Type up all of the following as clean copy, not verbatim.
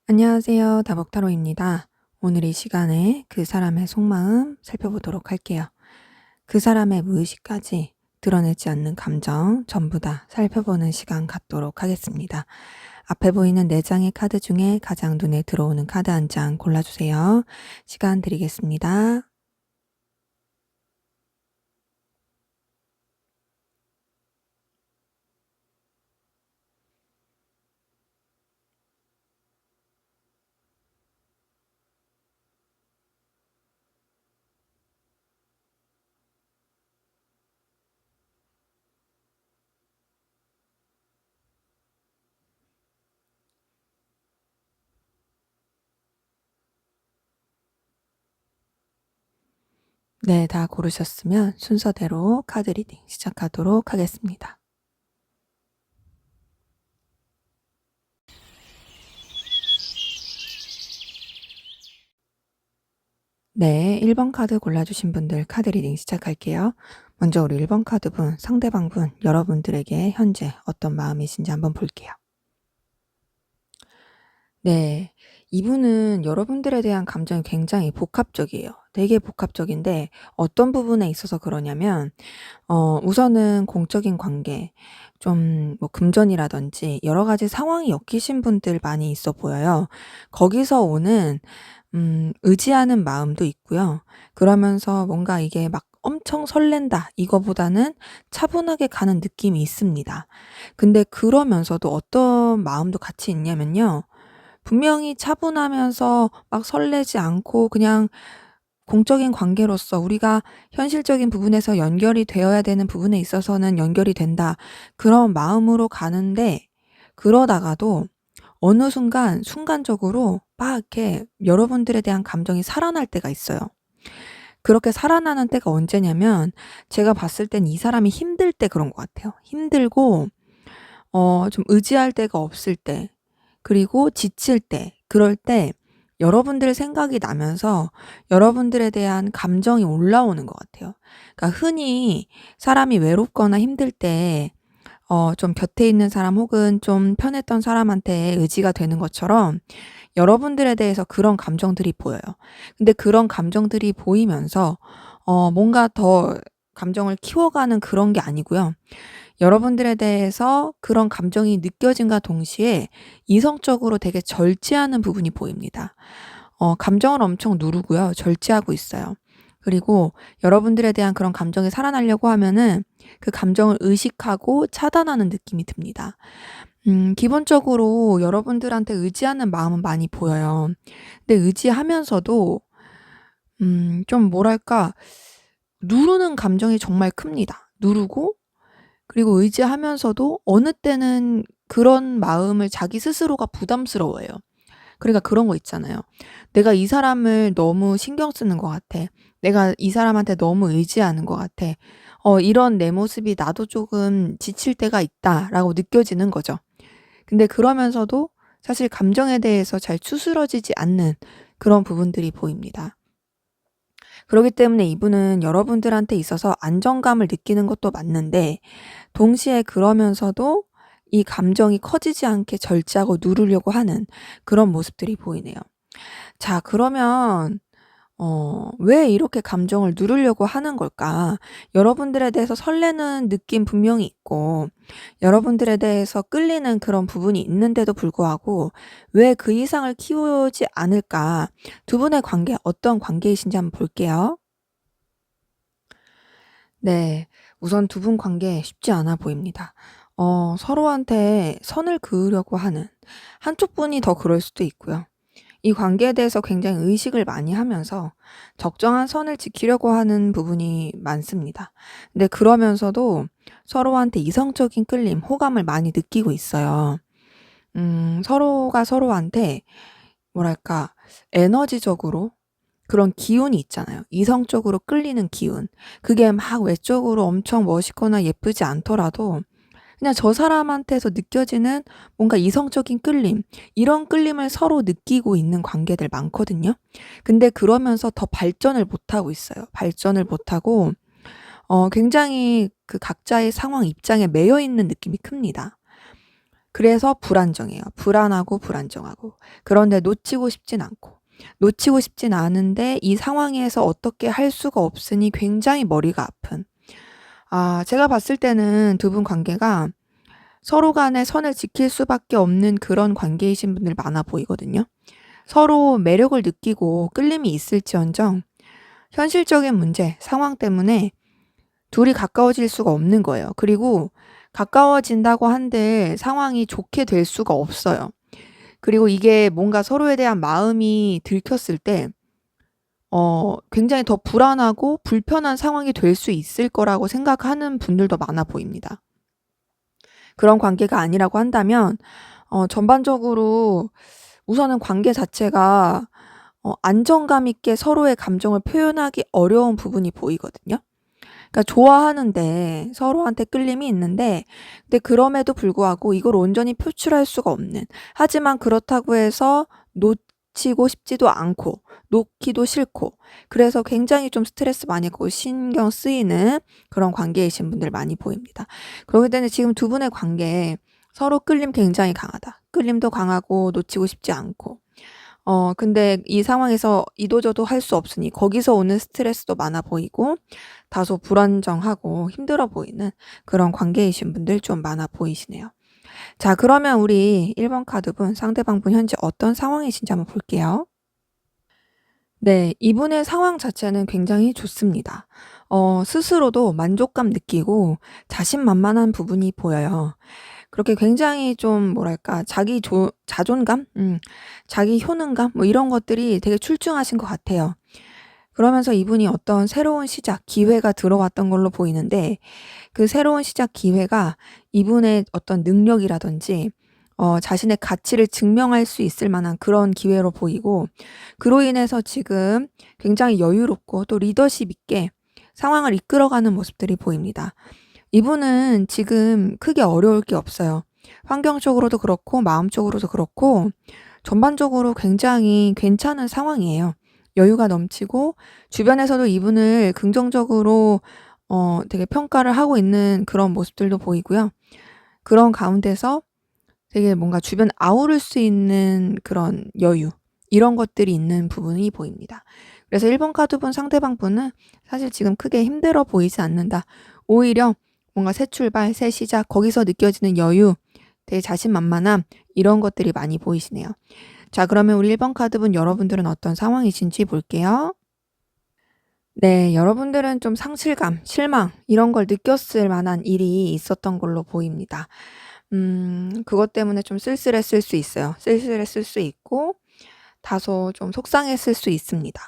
안녕하세요. 다복타로입니다. 오늘 이 시간에 그 사람의 속마음 살펴보도록 할게요. 그 사람의 무의식까지 드러내지 않는 감정 전부 다 살펴보는 시간 갖도록 하겠습니다. 앞에 보이는 4장의 카드 중에 가장 눈에 들어오는 카드 한 장 골라주세요. 시간 드리겠습니다. 네, 다 고르셨으면 순서대로 카드 리딩 시작하도록 하겠습니다. 네, 1번 카드 골라주신 분들 카드 리딩 시작할게요. 먼저 우리 1번 카드분, 상대방분, 여러분들에게 현재 어떤 마음이신지 한번 볼게요. 네, 이분은 여러분들에 대한 감정이 굉장히 복합적이에요. 되게 복합적인데 어떤 부분에 있어서 그러냐면 우선은 공적인 관계, 좀 뭐 금전이라든지 여러 가지 상황이 엮이신 분들 많이 있어 보여요. 거기서 오는 의지하는 마음도 있고요. 그러면서 뭔가 이게 막 엄청 설렌다 이거보다는 차분하게 가는 느낌이 있습니다. 근데 그러면서도 어떤 마음도 같이 있냐면요. 분명히 차분하면서 막 설레지 않고 그냥 공적인 관계로서 우리가 현실적인 부분에서 연결이 되어야 되는 부분에 있어서는 연결이 된다. 그런 마음으로 가는데 그러다가도 어느 순간 순간적으로 막 이렇게 여러분들에 대한 감정이 살아날 때가 있어요. 그렇게 살아나는 때가 언제냐면 제가 봤을 땐 이 사람이 힘들 때 그런 것 같아요. 힘들고 좀 의지할 데가 없을 때 그리고 지칠 때 그럴 때 여러분들의 생각이 나면서 여러분들에 대한 감정이 올라오는 것 같아요. 그러니까 흔히 사람이 외롭거나 힘들 때 좀 곁에 있는 사람 혹은 좀 편했던 사람한테 의지가 되는 것처럼 여러분들에 대해서 그런 감정들이 보여요. 근데 그런 감정들이 보이면서 뭔가 더 감정을 키워가는 그런 게 아니고요. 여러분들에 대해서 그런 감정이 느껴짐과 동시에 이성적으로 되게 절제하는 부분이 보입니다. 감정을 엄청 누르고요. 절제하고 있어요. 그리고 여러분들에 대한 그런 감정이 살아나려고 하면은 그 감정을 의식하고 차단하는 느낌이 듭니다. 기본적으로 여러분들한테 의지하는 마음은 많이 보여요. 근데 의지하면서도 좀 뭐랄까 누르는 감정이 정말 큽니다. 누르고 그리고 의지하면서도 어느 때는 그런 마음을 자기 스스로가 부담스러워해요. 그러니까 그런 거 있잖아요. '내가 이 사람을 너무 신경 쓰는 것 같아. 내가 이 사람한테 너무 의지하는 것 같아. 이런 내 모습이 나도 조금 지칠 때가 있다.'라고 느껴지는 거죠. 근데 그러면서도 사실 감정에 대해서 잘 추스러지지 않는 그런 부분들이 보입니다. 그러기 때문에 이분은 여러분들한테 있어서 안정감을 느끼는 것도 맞는데 동시에 그러면서도 이 감정이 커지지 않게 절제하고 누르려고 하는 그런 모습들이 보이네요. 자, 그러면 왜 이렇게 감정을 누르려고 하는 걸까? 여러분들에 대해서 설레는 느낌 분명히 있고 여러분들에 대해서 끌리는 그런 부분이 있는데도 불구하고 왜 그 이상을 키우지 않을까? 두 분의 관계 어떤 관계이신지 한번 볼게요. 네. 우선 두 분 관계 쉽지 않아 보입니다. 서로한테 선을 그으려고 하는 한쪽 분이 더 그럴 수도 있고요. 이 관계에 대해서 굉장히 의식을 많이 하면서 적정한 선을 지키려고 하는 부분이 많습니다. 근데 그러면서도 서로한테 이성적인 끌림, 호감을 많이 느끼고 있어요. 서로가 서로한테 뭐랄까, 에너지적으로 그런 기운이 있잖아요. 이성적으로 끌리는 기운. 그게 막 외적으로 엄청 멋있거나 예쁘지 않더라도 그냥 저 사람한테서 느껴지는 뭔가 이성적인 끌림, 이런 끌림을 서로 느끼고 있는 관계들 많거든요. 근데 그러면서 더 발전을 못하고 있어요. 발전을 못하고 굉장히 그 각자의 상황 입장에 매여 있는 느낌이 큽니다. 그래서 불안정해요. 불안하고 불안정하고. 그런데 놓치고 싶진 않고. 놓치고 싶진 않은데 이 상황에서 어떻게 할 수가 없으니 굉장히 머리가 아픈. 제가 봤을 때는 두 분 관계가 서로 간에 선을 지킬 수밖에 없는 그런 관계이신 분들 많아 보이거든요. 서로 매력을 느끼고 끌림이 있을지언정 현실적인 문제, 상황 때문에 둘이 가까워질 수가 없는 거예요. 그리고 가까워진다고 한들 상황이 좋게 될 수가 없어요. 그리고 이게 뭔가 서로에 대한 마음이 들켰을 때 굉장히 더 불안하고 불편한 상황이 될 수 있을 거라고 생각하는 분들도 많아 보입니다. 그런 관계가 아니라고 한다면 전반적으로 우선은 관계 자체가 안정감 있게 서로의 감정을 표현하기 어려운 부분이 보이거든요. 그러니까 좋아하는데 서로한테 끌림이 있는데 근데 그럼에도 불구하고 이걸 온전히 표출할 수가 없는, 하지만 그렇다고 해서 놓치고 싶지도 않고 놓기도 싫고, 그래서 굉장히 좀 스트레스 많이 받고 신경 쓰이는 그런 관계이신 분들 많이 보입니다. 그렇기 때문에 지금 두 분의 관계에 서로 끌림 굉장히 강하다. 끌림도 강하고 놓치고 싶지 않고. 근데 이 상황에서 이도저도 할 수 없으니 거기서 오는 스트레스도 많아 보이고 다소 불안정하고 힘들어 보이는 그런 관계이신 분들 좀 많아 보이시네요. 자, 그러면 우리 1번 카드분, 상대방 분 현재 어떤 상황이신지 한번 볼게요. 네, 이분의 상황 자체는 굉장히 좋습니다. 스스로도 만족감 느끼고 자신만만한 부분이 보여요. 그렇게 굉장히 좀 뭐랄까 자존감? 자기 효능감? 뭐 이런 것들이 되게 출중하신 것 같아요. 그러면서 이분이 어떤 새로운 시작, 기회가 들어왔던 걸로 보이는데 그 새로운 시작 기회가 이분의 어떤 능력이라든지 자신의 가치를 증명할 수 있을 만한 그런 기회로 보이고, 그로 인해서 지금 굉장히 여유롭고 또 리더십 있게 상황을 이끌어가는 모습들이 보입니다. 이분은 지금 크게 어려울 게 없어요. 환경적으로도 그렇고 마음적으로도 그렇고 전반적으로 굉장히 괜찮은 상황이에요. 여유가 넘치고 주변에서도 이분을 긍정적으로 되게 평가를 하고 있는 그런 모습들도 보이고요. 그런 가운데서 되게 뭔가 주변 아우를 수 있는 그런 여유, 이런 것들이 있는 부분이 보입니다. 그래서 1번 카드분 상대방 분은 사실 지금 크게 힘들어 보이지 않는다. 오히려 뭔가 새 출발, 새 시작, 거기서 느껴지는 여유, 되게 자신만만함, 이런 것들이 많이 보이시네요. 자, 그러면 우리 1번 카드분 여러분들은 어떤 상황이신지 볼게요. 네, 여러분들은 좀 상실감, 실망 이런 걸 느꼈을 만한 일이 있었던 걸로 보입니다. 그것 때문에 좀 쓸쓸했을 수 있어요. 쓸쓸했을 수 있고 다소 좀 속상했을 수 있습니다.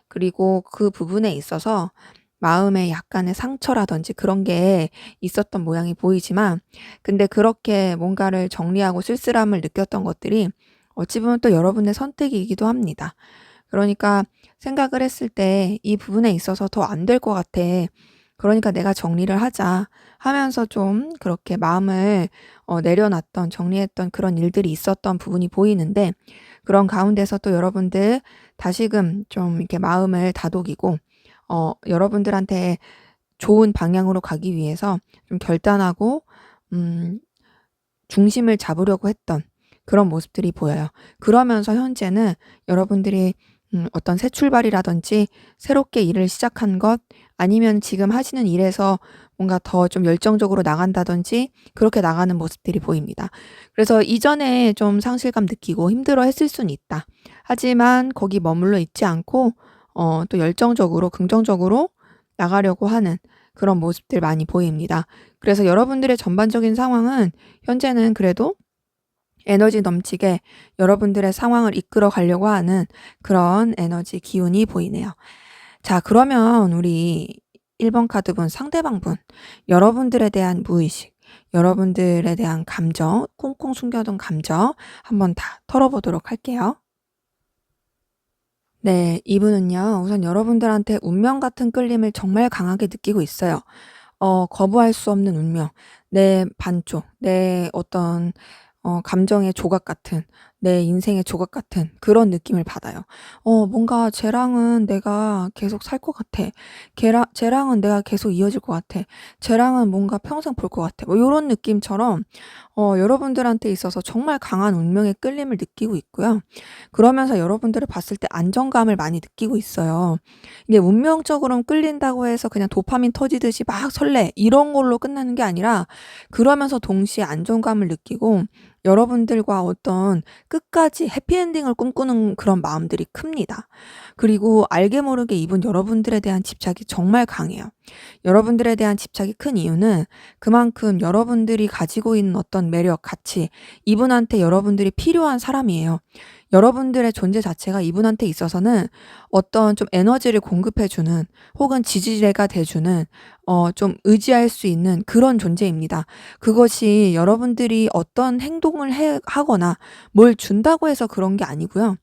그리고 그 부분에 있어서 마음에 약간의 상처라든지 그런 게 있었던 모양이 보이지만, 근데 그렇게 뭔가를 정리하고 쓸쓸함을 느꼈던 것들이 어찌 보면 또 여러분의 선택이기도 합니다. 그러니까 생각을 했을 때 이 부분에 있어서 더 안 될 것 같아. 그러니까 내가 정리를 하자 하면서 좀 그렇게 마음을 내려놨던, 정리했던 그런 일들이 있었던 부분이 보이는데, 그런 가운데서 또 여러분들 다시금 좀 이렇게 마음을 다독이고 여러분들한테 좋은 방향으로 가기 위해서 좀 결단하고 중심을 잡으려고 했던 그런 모습들이 보여요. 그러면서 현재는 여러분들이 어떤 새 출발이라든지 새롭게 일을 시작한 것, 아니면 지금 하시는 일에서 뭔가 더 좀 열정적으로 나간다든지 그렇게 나가는 모습들이 보입니다. 그래서 이전에 좀 상실감 느끼고 힘들어했을 수는 있다. 하지만 거기 머물러 있지 않고 또 열정적으로 긍정적으로 나가려고 하는 그런 모습들 많이 보입니다. 그래서 여러분들의 전반적인 상황은 현재는 그래도 에너지 넘치게 여러분들의 상황을 이끌어 가려고 하는 그런 에너지 기운이 보이네요. 자, 그러면 우리 1번 카드분 상대방 분, 여러분들에 대한 무의식, 여러분들에 대한 감정, 꽁꽁 숨겨둔 감정 한번 다 털어보도록 할게요. 네. 이분은요. 우선 여러분들한테 운명 같은 끌림을 정말 강하게 느끼고 있어요. 거부할 수 없는 운명. 내 반쪽, 내 어떤 감정의 조각 같은, 내 인생의 조각 같은 그런 느낌을 받아요. 뭔가 쟤랑은 내가 계속 살 것 같아. 쟤랑은 내가 계속 이어질 것 같아. 쟤랑은 뭔가 평생 볼 것 같아. 뭐 요런 느낌처럼 여러분들한테 있어서 정말 강한 운명의 끌림을 느끼고 있고요. 그러면서 여러분들을 봤을 때 안정감을 많이 느끼고 있어요. 이게 운명적으로 끌린다고 해서 그냥 도파민 터지듯이 막 설레 이런 걸로 끝나는 게 아니라, 그러면서 동시에 안정감을 느끼고 여러분들과 어떤 끝까지 해피엔딩을 꿈꾸는 그런 마음들이 큽니다. 그리고 알게 모르게 이분 여러분들에 대한 집착이 정말 강해요. 여러분들에 대한 집착이 큰 이유는 그만큼 여러분들이 가지고 있는 어떤 매력, 가치, 이분한테 여러분들이 필요한 사람이에요. 여러분들의 존재 자체가 이분한테 있어서는 어떤 좀 에너지를 공급해 주는, 혹은 지지대가 돼 주는, 좀 의지할 수 있는 그런 존재입니다. 그것이 여러분들이 어떤 행동을 하거나 뭘 준다고 해서 그런 게 아니고요.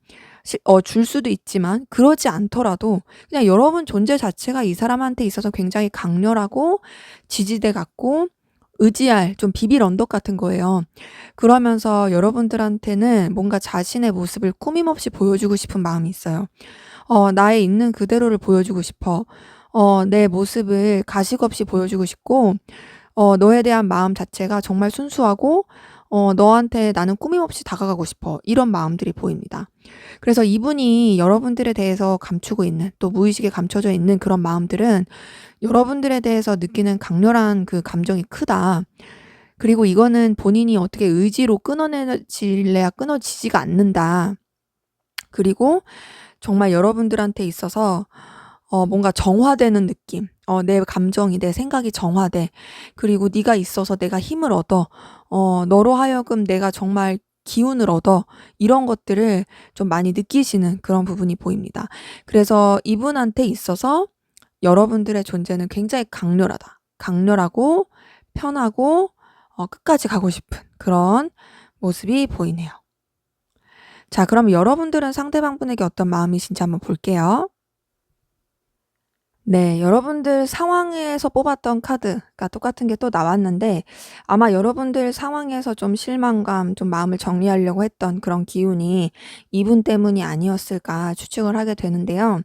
줄 수도 있지만 그러지 않더라도 그냥 여러분 존재 자체가 이 사람한테 있어서 굉장히 강렬하고 지지대 같고 의지할 좀 비빌 언덕 같은 거예요. 그러면서 여러분들한테는 뭔가 자신의 모습을 꾸밈없이 보여주고 싶은 마음이 있어요. 나의 있는 그대로를 보여주고 싶어. 내 모습을 가식 없이 보여주고 싶고, 너에 대한 마음 자체가 정말 순수하고, 너한테 나는 꾸밈없이 다가가고 싶어. 이런 마음들이 보입니다. 그래서 이분이 여러분들에 대해서 감추고 있는, 또 무의식에 감춰져 있는 그런 마음들은 여러분들에 대해서 느끼는 강렬한 그 감정이 크다. 그리고 이거는 본인이 어떻게 의지로 끊어내질래야 끊어지지가 않는다. 그리고 정말 여러분들한테 있어서 뭔가 정화되는 느낌. 내 감정이, 내 생각이 정화돼. 그리고 네가 있어서 내가 힘을 얻어. 너로 하여금 내가 정말 기운을 얻어. 이런 것들을 좀 많이 느끼시는 그런 부분이 보입니다. 그래서 이분한테 있어서 여러분들의 존재는 굉장히 강렬하다. 강렬하고 편하고 끝까지 가고 싶은 그런 모습이 보이네요. 자, 그럼 여러분들은 상대방분에게 어떤 마음이신지 한번 볼게요. 네. 여러분들 상황에서 뽑았던 카드가 똑같은 게 또 나왔는데, 아마 여러분들 상황에서 좀 실망감, 좀 마음을 정리하려고 했던 그런 기운이 이분 때문이 아니었을까 추측을 하게 되는데요.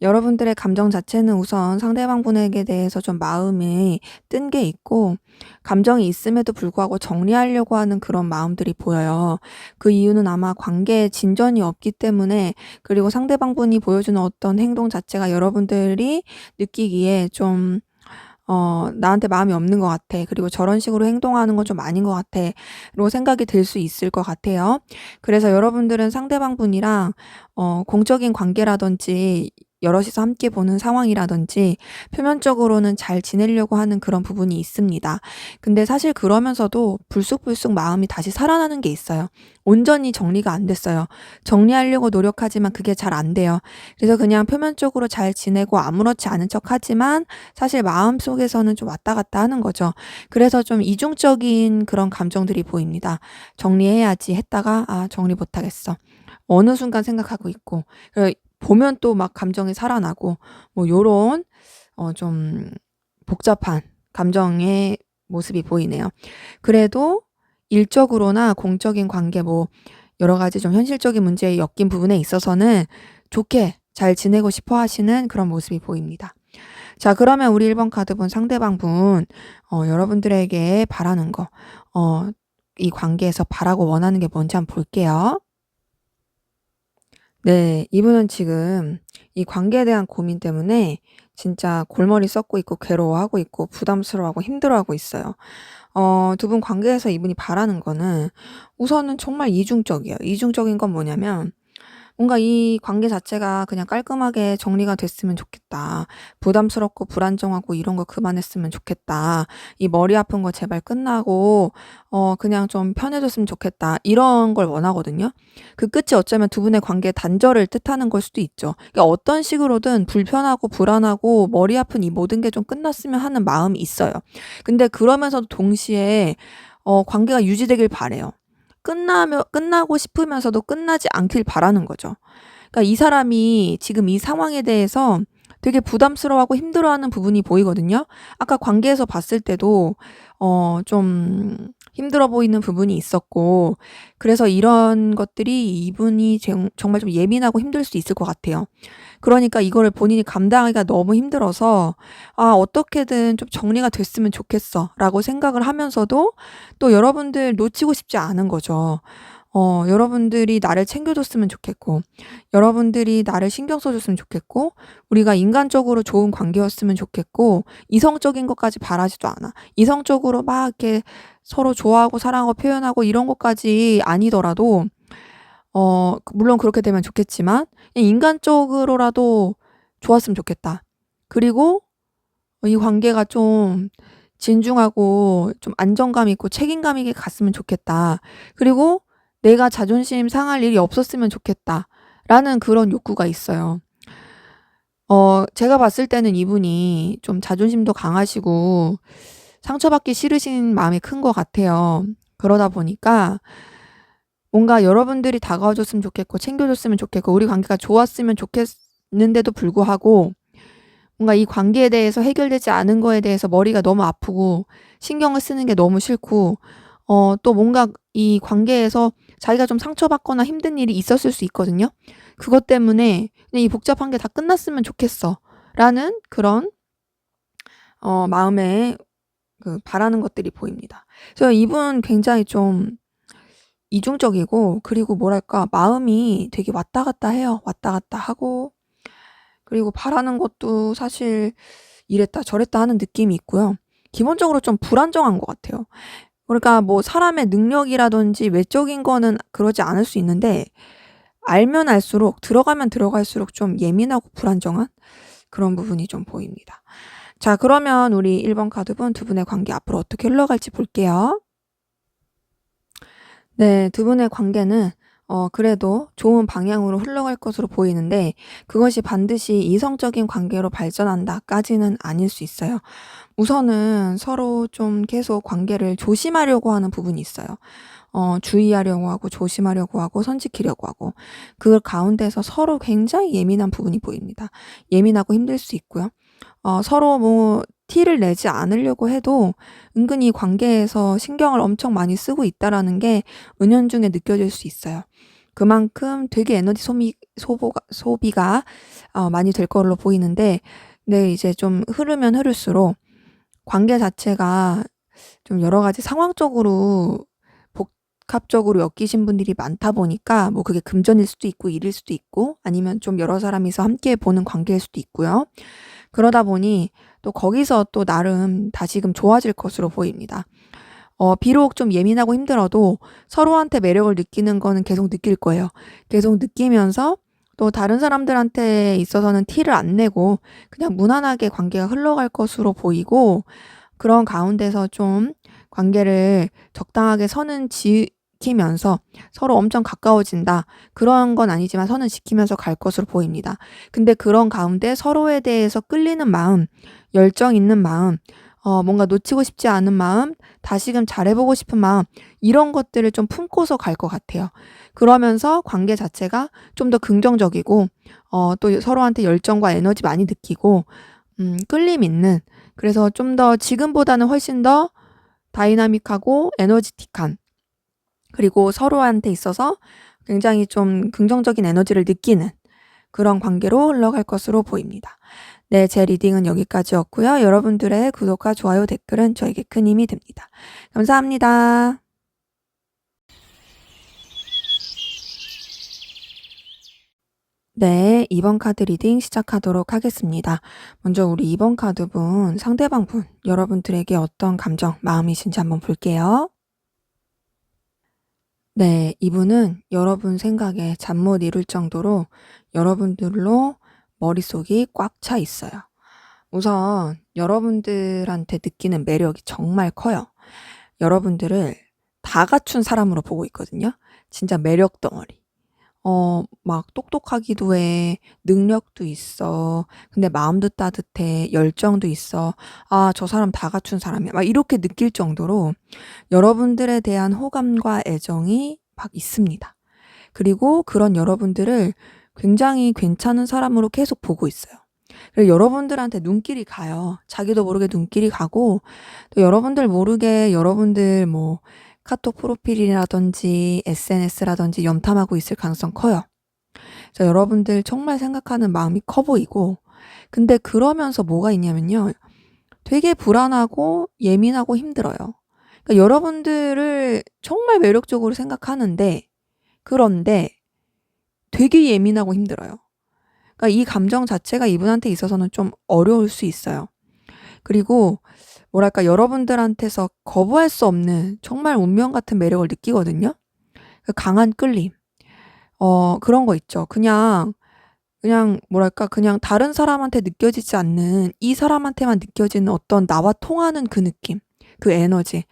여러분들의 감정 자체는 우선 상대방분에게 대해서 좀 마음이 뜬 게 있고, 감정이 있음에도 불구하고 정리하려고 하는 그런 마음들이 보여요. 그 이유는 아마 관계에 진전이 없기 때문에, 그리고 상대방분이 보여주는 어떤 행동 자체가 여러분들이 느끼기에 좀 나한테 마음이 없는 것 같아. 그리고 저런 식으로 행동하는 건 좀 아닌 것 같아. 라고 생각이 들 수 있을 것 같아요. 그래서 여러분들은 상대방분이랑 공적인 관계라든지 여럿이서 함께 보는 상황이라든지 표면적으로는 잘 지내려고 하는 그런 부분이 있습니다. 근데 사실 그러면서도 불쑥불쑥 마음이 다시 살아나는 게 있어요. 온전히 정리가 안 됐어요. 정리하려고 노력하지만 그게 잘 안 돼요. 그래서 그냥 표면적으로 잘 지내고 아무렇지 않은 척하지만 사실 마음속에서는 좀 왔다 갔다 하는 거죠. 그래서 좀 이중적인 그런 감정들이 보입니다. 정리해야지 했다가 정리 못 하겠어. 어느 순간 생각하고 있고, 보면 또 막 감정이 살아나고, 뭐 요런 좀 복잡한 감정의 모습이 보이네요. 그래도 일적으로나 공적인 관계, 뭐 여러 가지 좀 현실적인 문제에 엮인 부분에 있어서는 좋게 잘 지내고 싶어 하시는 그런 모습이 보입니다. 자, 그러면 우리 1번 카드분 상대방분 여러분들에게 바라는 거, 이 관계에서 바라고 원하는 게 뭔지 한번 볼게요. 네. 이분은 지금 이 관계에 대한 고민 때문에 진짜 골머리 썩고 있고 괴로워하고 있고 부담스러워하고 힘들어하고 있어요. 두 분 관계에서 이분이 바라는 거는 우선은 정말 이중적이에요. 이중적인 건 뭐냐면, 뭔가 이 관계 자체가 그냥 깔끔하게 정리가 됐으면 좋겠다. 부담스럽고 불안정하고 이런 거 그만했으면 좋겠다. 이 머리 아픈 거 제발 끝나고 그냥 좀 편해졌으면 좋겠다. 이런 걸 원하거든요. 그 끝이 어쩌면 두 분의 관계 단절을 뜻하는 걸 수도 있죠. 그러니까 어떤 식으로든 불편하고 불안하고 머리 아픈 이 모든 게 좀 끝났으면 하는 마음이 있어요. 근데 그러면서도 동시에 관계가 유지되길 바래요. 끝나고 싶으면서도 끝나지 않길 바라는 거죠. 그러니까 이 사람이 지금 이 상황에 대해서 되게 부담스러워하고 힘들어하는 부분이 보이거든요. 아까 관계에서 봤을 때도 좀 힘들어 보이는 부분이 있었고, 그래서 이런 것들이 이분이 정말 좀 예민하고 힘들 수 있을 것 같아요. 그러니까 이거를 본인이 감당하기가 너무 힘들어서 '아 어떻게든 좀 정리가 됐으면 좋겠어.'라고 생각을 하면서도 또 여러분들 놓치고 싶지 않은 거죠. 여러분들이 나를 챙겨 줬으면 좋겠고, 여러분들이 나를 신경 써 줬으면 좋겠고, 우리가 인간적으로 좋은 관계였으면 좋겠고, 이성적인 것까지 바라지도 않아. 이성적으로 막 이렇게 서로 좋아하고 사랑하고 표현하고 이런 것까지 아니더라도 물론 그렇게 되면 좋겠지만 그냥 인간적으로라도 좋았으면 좋겠다. 그리고 이 관계가 좀 진중하고 좀 안정감 있고 책임감 있게 갔으면 좋겠다. 그리고 내가 자존심 상할 일이 없었으면 좋겠다라는 그런 욕구가 있어요. 제가 봤을 때는 이분이 좀 자존심도 강하시고 상처받기 싫으신 마음이 큰 것 같아요. 그러다 보니까 뭔가 여러분들이 다가와 줬으면 좋겠고 챙겨 줬으면 좋겠고 우리 관계가 좋았으면 좋겠는데도 불구하고 뭔가 이 관계에 대해서 해결되지 않은 거에 대해서 머리가 너무 아프고 신경을 쓰는 게 너무 싫고 또 뭔가 이 관계에서 자기가 좀 상처받거나 힘든 일이 있었을 수 있거든요. 그것 때문에 '그냥 이 복잡한 게 다 끝났으면 좋겠어.'라는 그런 마음에 바라는 것들이 보입니다. 그래서 이분 굉장히 좀 이중적이고, 그리고 뭐랄까 마음이 되게 왔다 갔다 해요. 왔다 갔다 하고, 그리고 바라는 것도 사실 이랬다 저랬다 하는 느낌이 있고요. 기본적으로 좀 불안정한 것 같아요. 그러니까 뭐 사람의 능력이라든지 외적인 거는 그러지 않을 수 있는데, 알면 알수록 들어가면 들어갈수록 좀 예민하고 불안정한 그런 부분이 좀 보입니다. 자, 그러면 우리 1번 카드분 두 분의 관계 앞으로 어떻게 흘러갈지 볼게요. 네. 두 분의 관계는 그래도 좋은 방향으로 흘러갈 것으로 보이는데, 그것이 반드시 이성적인 관계로 발전한다까지는 아닐 수 있어요. 우선은 서로 좀 계속 관계를 조심하려고 하는 부분이 있어요. 주의하려고 하고 조심하려고 하고 선지키려고 하고, 그 가운데서 서로 굉장히 예민한 부분이 보입니다. 예민하고 힘들 수 있고요. 서로 뭐 티를 내지 않으려고 해도 은근히 관계에서 신경을 엄청 많이 쓰고 있다라는 게 은연중에 느껴질 수 있어요. 그만큼 되게 에너지 소비가 많이 될 걸로 보이는데, 네, 이제 좀 흐르면 흐를수록 관계 자체가 좀 여러 가지 상황적으로 복합적으로 엮이신 분들이 많다 보니까, 뭐 그게 금전일 수도 있고 일일 수도 있고 아니면 좀 여러 사람이서 함께 보는 관계일 수도 있고요. 그러다 보니 또 거기서 또 나름 다시금 좋아질 것으로 보입니다. 비록 좀 예민하고 힘들어도 서로한테 매력을 느끼는 거는 계속 느낄 거예요. 계속 느끼면서 또 다른 사람들한테 있어서는 티를 안 내고 그냥 무난하게 관계가 흘러갈 것으로 보이고, 그런 가운데서 좀 관계를 적당하게 선은 지키면서 서로 엄청 가까워진다, 그런 건 아니지만 선은 지키면서 갈 것으로 보입니다. 근데 그런 가운데 서로에 대해서 끌리는 마음, 열정 있는 마음, 뭔가 놓치고 싶지 않은 마음, 다시금 잘해보고 싶은 마음, 이런 것들을 좀 품고서 갈 것 같아요. 그러면서 관계 자체가 좀 더 긍정적이고 또 서로한테 열정과 에너지 많이 느끼고 끌림 있는, 그래서 좀 더 지금보다는 훨씬 더 다이나믹하고 에너지틱한, 그리고 서로한테 있어서 굉장히 좀 긍정적인 에너지를 느끼는 그런 관계로 흘러갈 것으로 보입니다. 네, 제 리딩은 여기까지였고요. 여러분들의 구독과 좋아요, 댓글은 저에게 큰 힘이 됩니다. 감사합니다. 네, 2번 카드 리딩 시작하도록 하겠습니다. 먼저 우리 2번 카드분, 상대방 분, 여러분들에게 어떤 감정, 마음이신지 한번 볼게요. 네, 이분은 여러분 생각에 잠 못 이룰 정도로 여러분들로 머릿속이 꽉 차 있어요. 우선 여러분들한테 느끼는 매력이 정말 커요. 여러분들을 다 갖춘 사람으로 보고 있거든요. 진짜 매력 덩어리. 막 똑똑하기도 해. 능력도 있어. 근데 마음도 따뜻해. 열정도 있어. '아 저 사람 다 갖춘 사람이야.' 막 이렇게 느낄 정도로 여러분들에 대한 호감과 애정이 막 있습니다. 그리고 그런 여러분들을 굉장히 괜찮은 사람으로 계속 보고 있어요. 그리고 여러분들한테 눈길이 가요. 자기도 모르게 눈길이 가고 또 여러분들 모르게 여러분들 뭐 카톡 프로필이라든지 SNS라든지 염탐하고 있을 가능성 커요. 그래서 여러분들 정말 생각하는 마음이 커 보이고 근데 그러면서 뭐가 있냐면요. 되게 불안하고 예민하고 힘들어요. 그러니까 여러분들을 정말 매력적으로 생각하는데 그런데 되게 예민하고 힘들어요. 그러니까 이 감정 자체가 이분한테 있어서는 좀 어려울 수 있어요. 그리고 뭐랄까 여러분들한테서 거부할 수 없는 정말 운명 같은 매력을 느끼거든요. 그 강한 끌림. 그런 거 있죠. 그냥 뭐랄까 그냥 다른 사람한테 느껴지지 않는 이 사람한테만 느껴지는 어떤 나와 통하는 그 느낌, 그 에너지.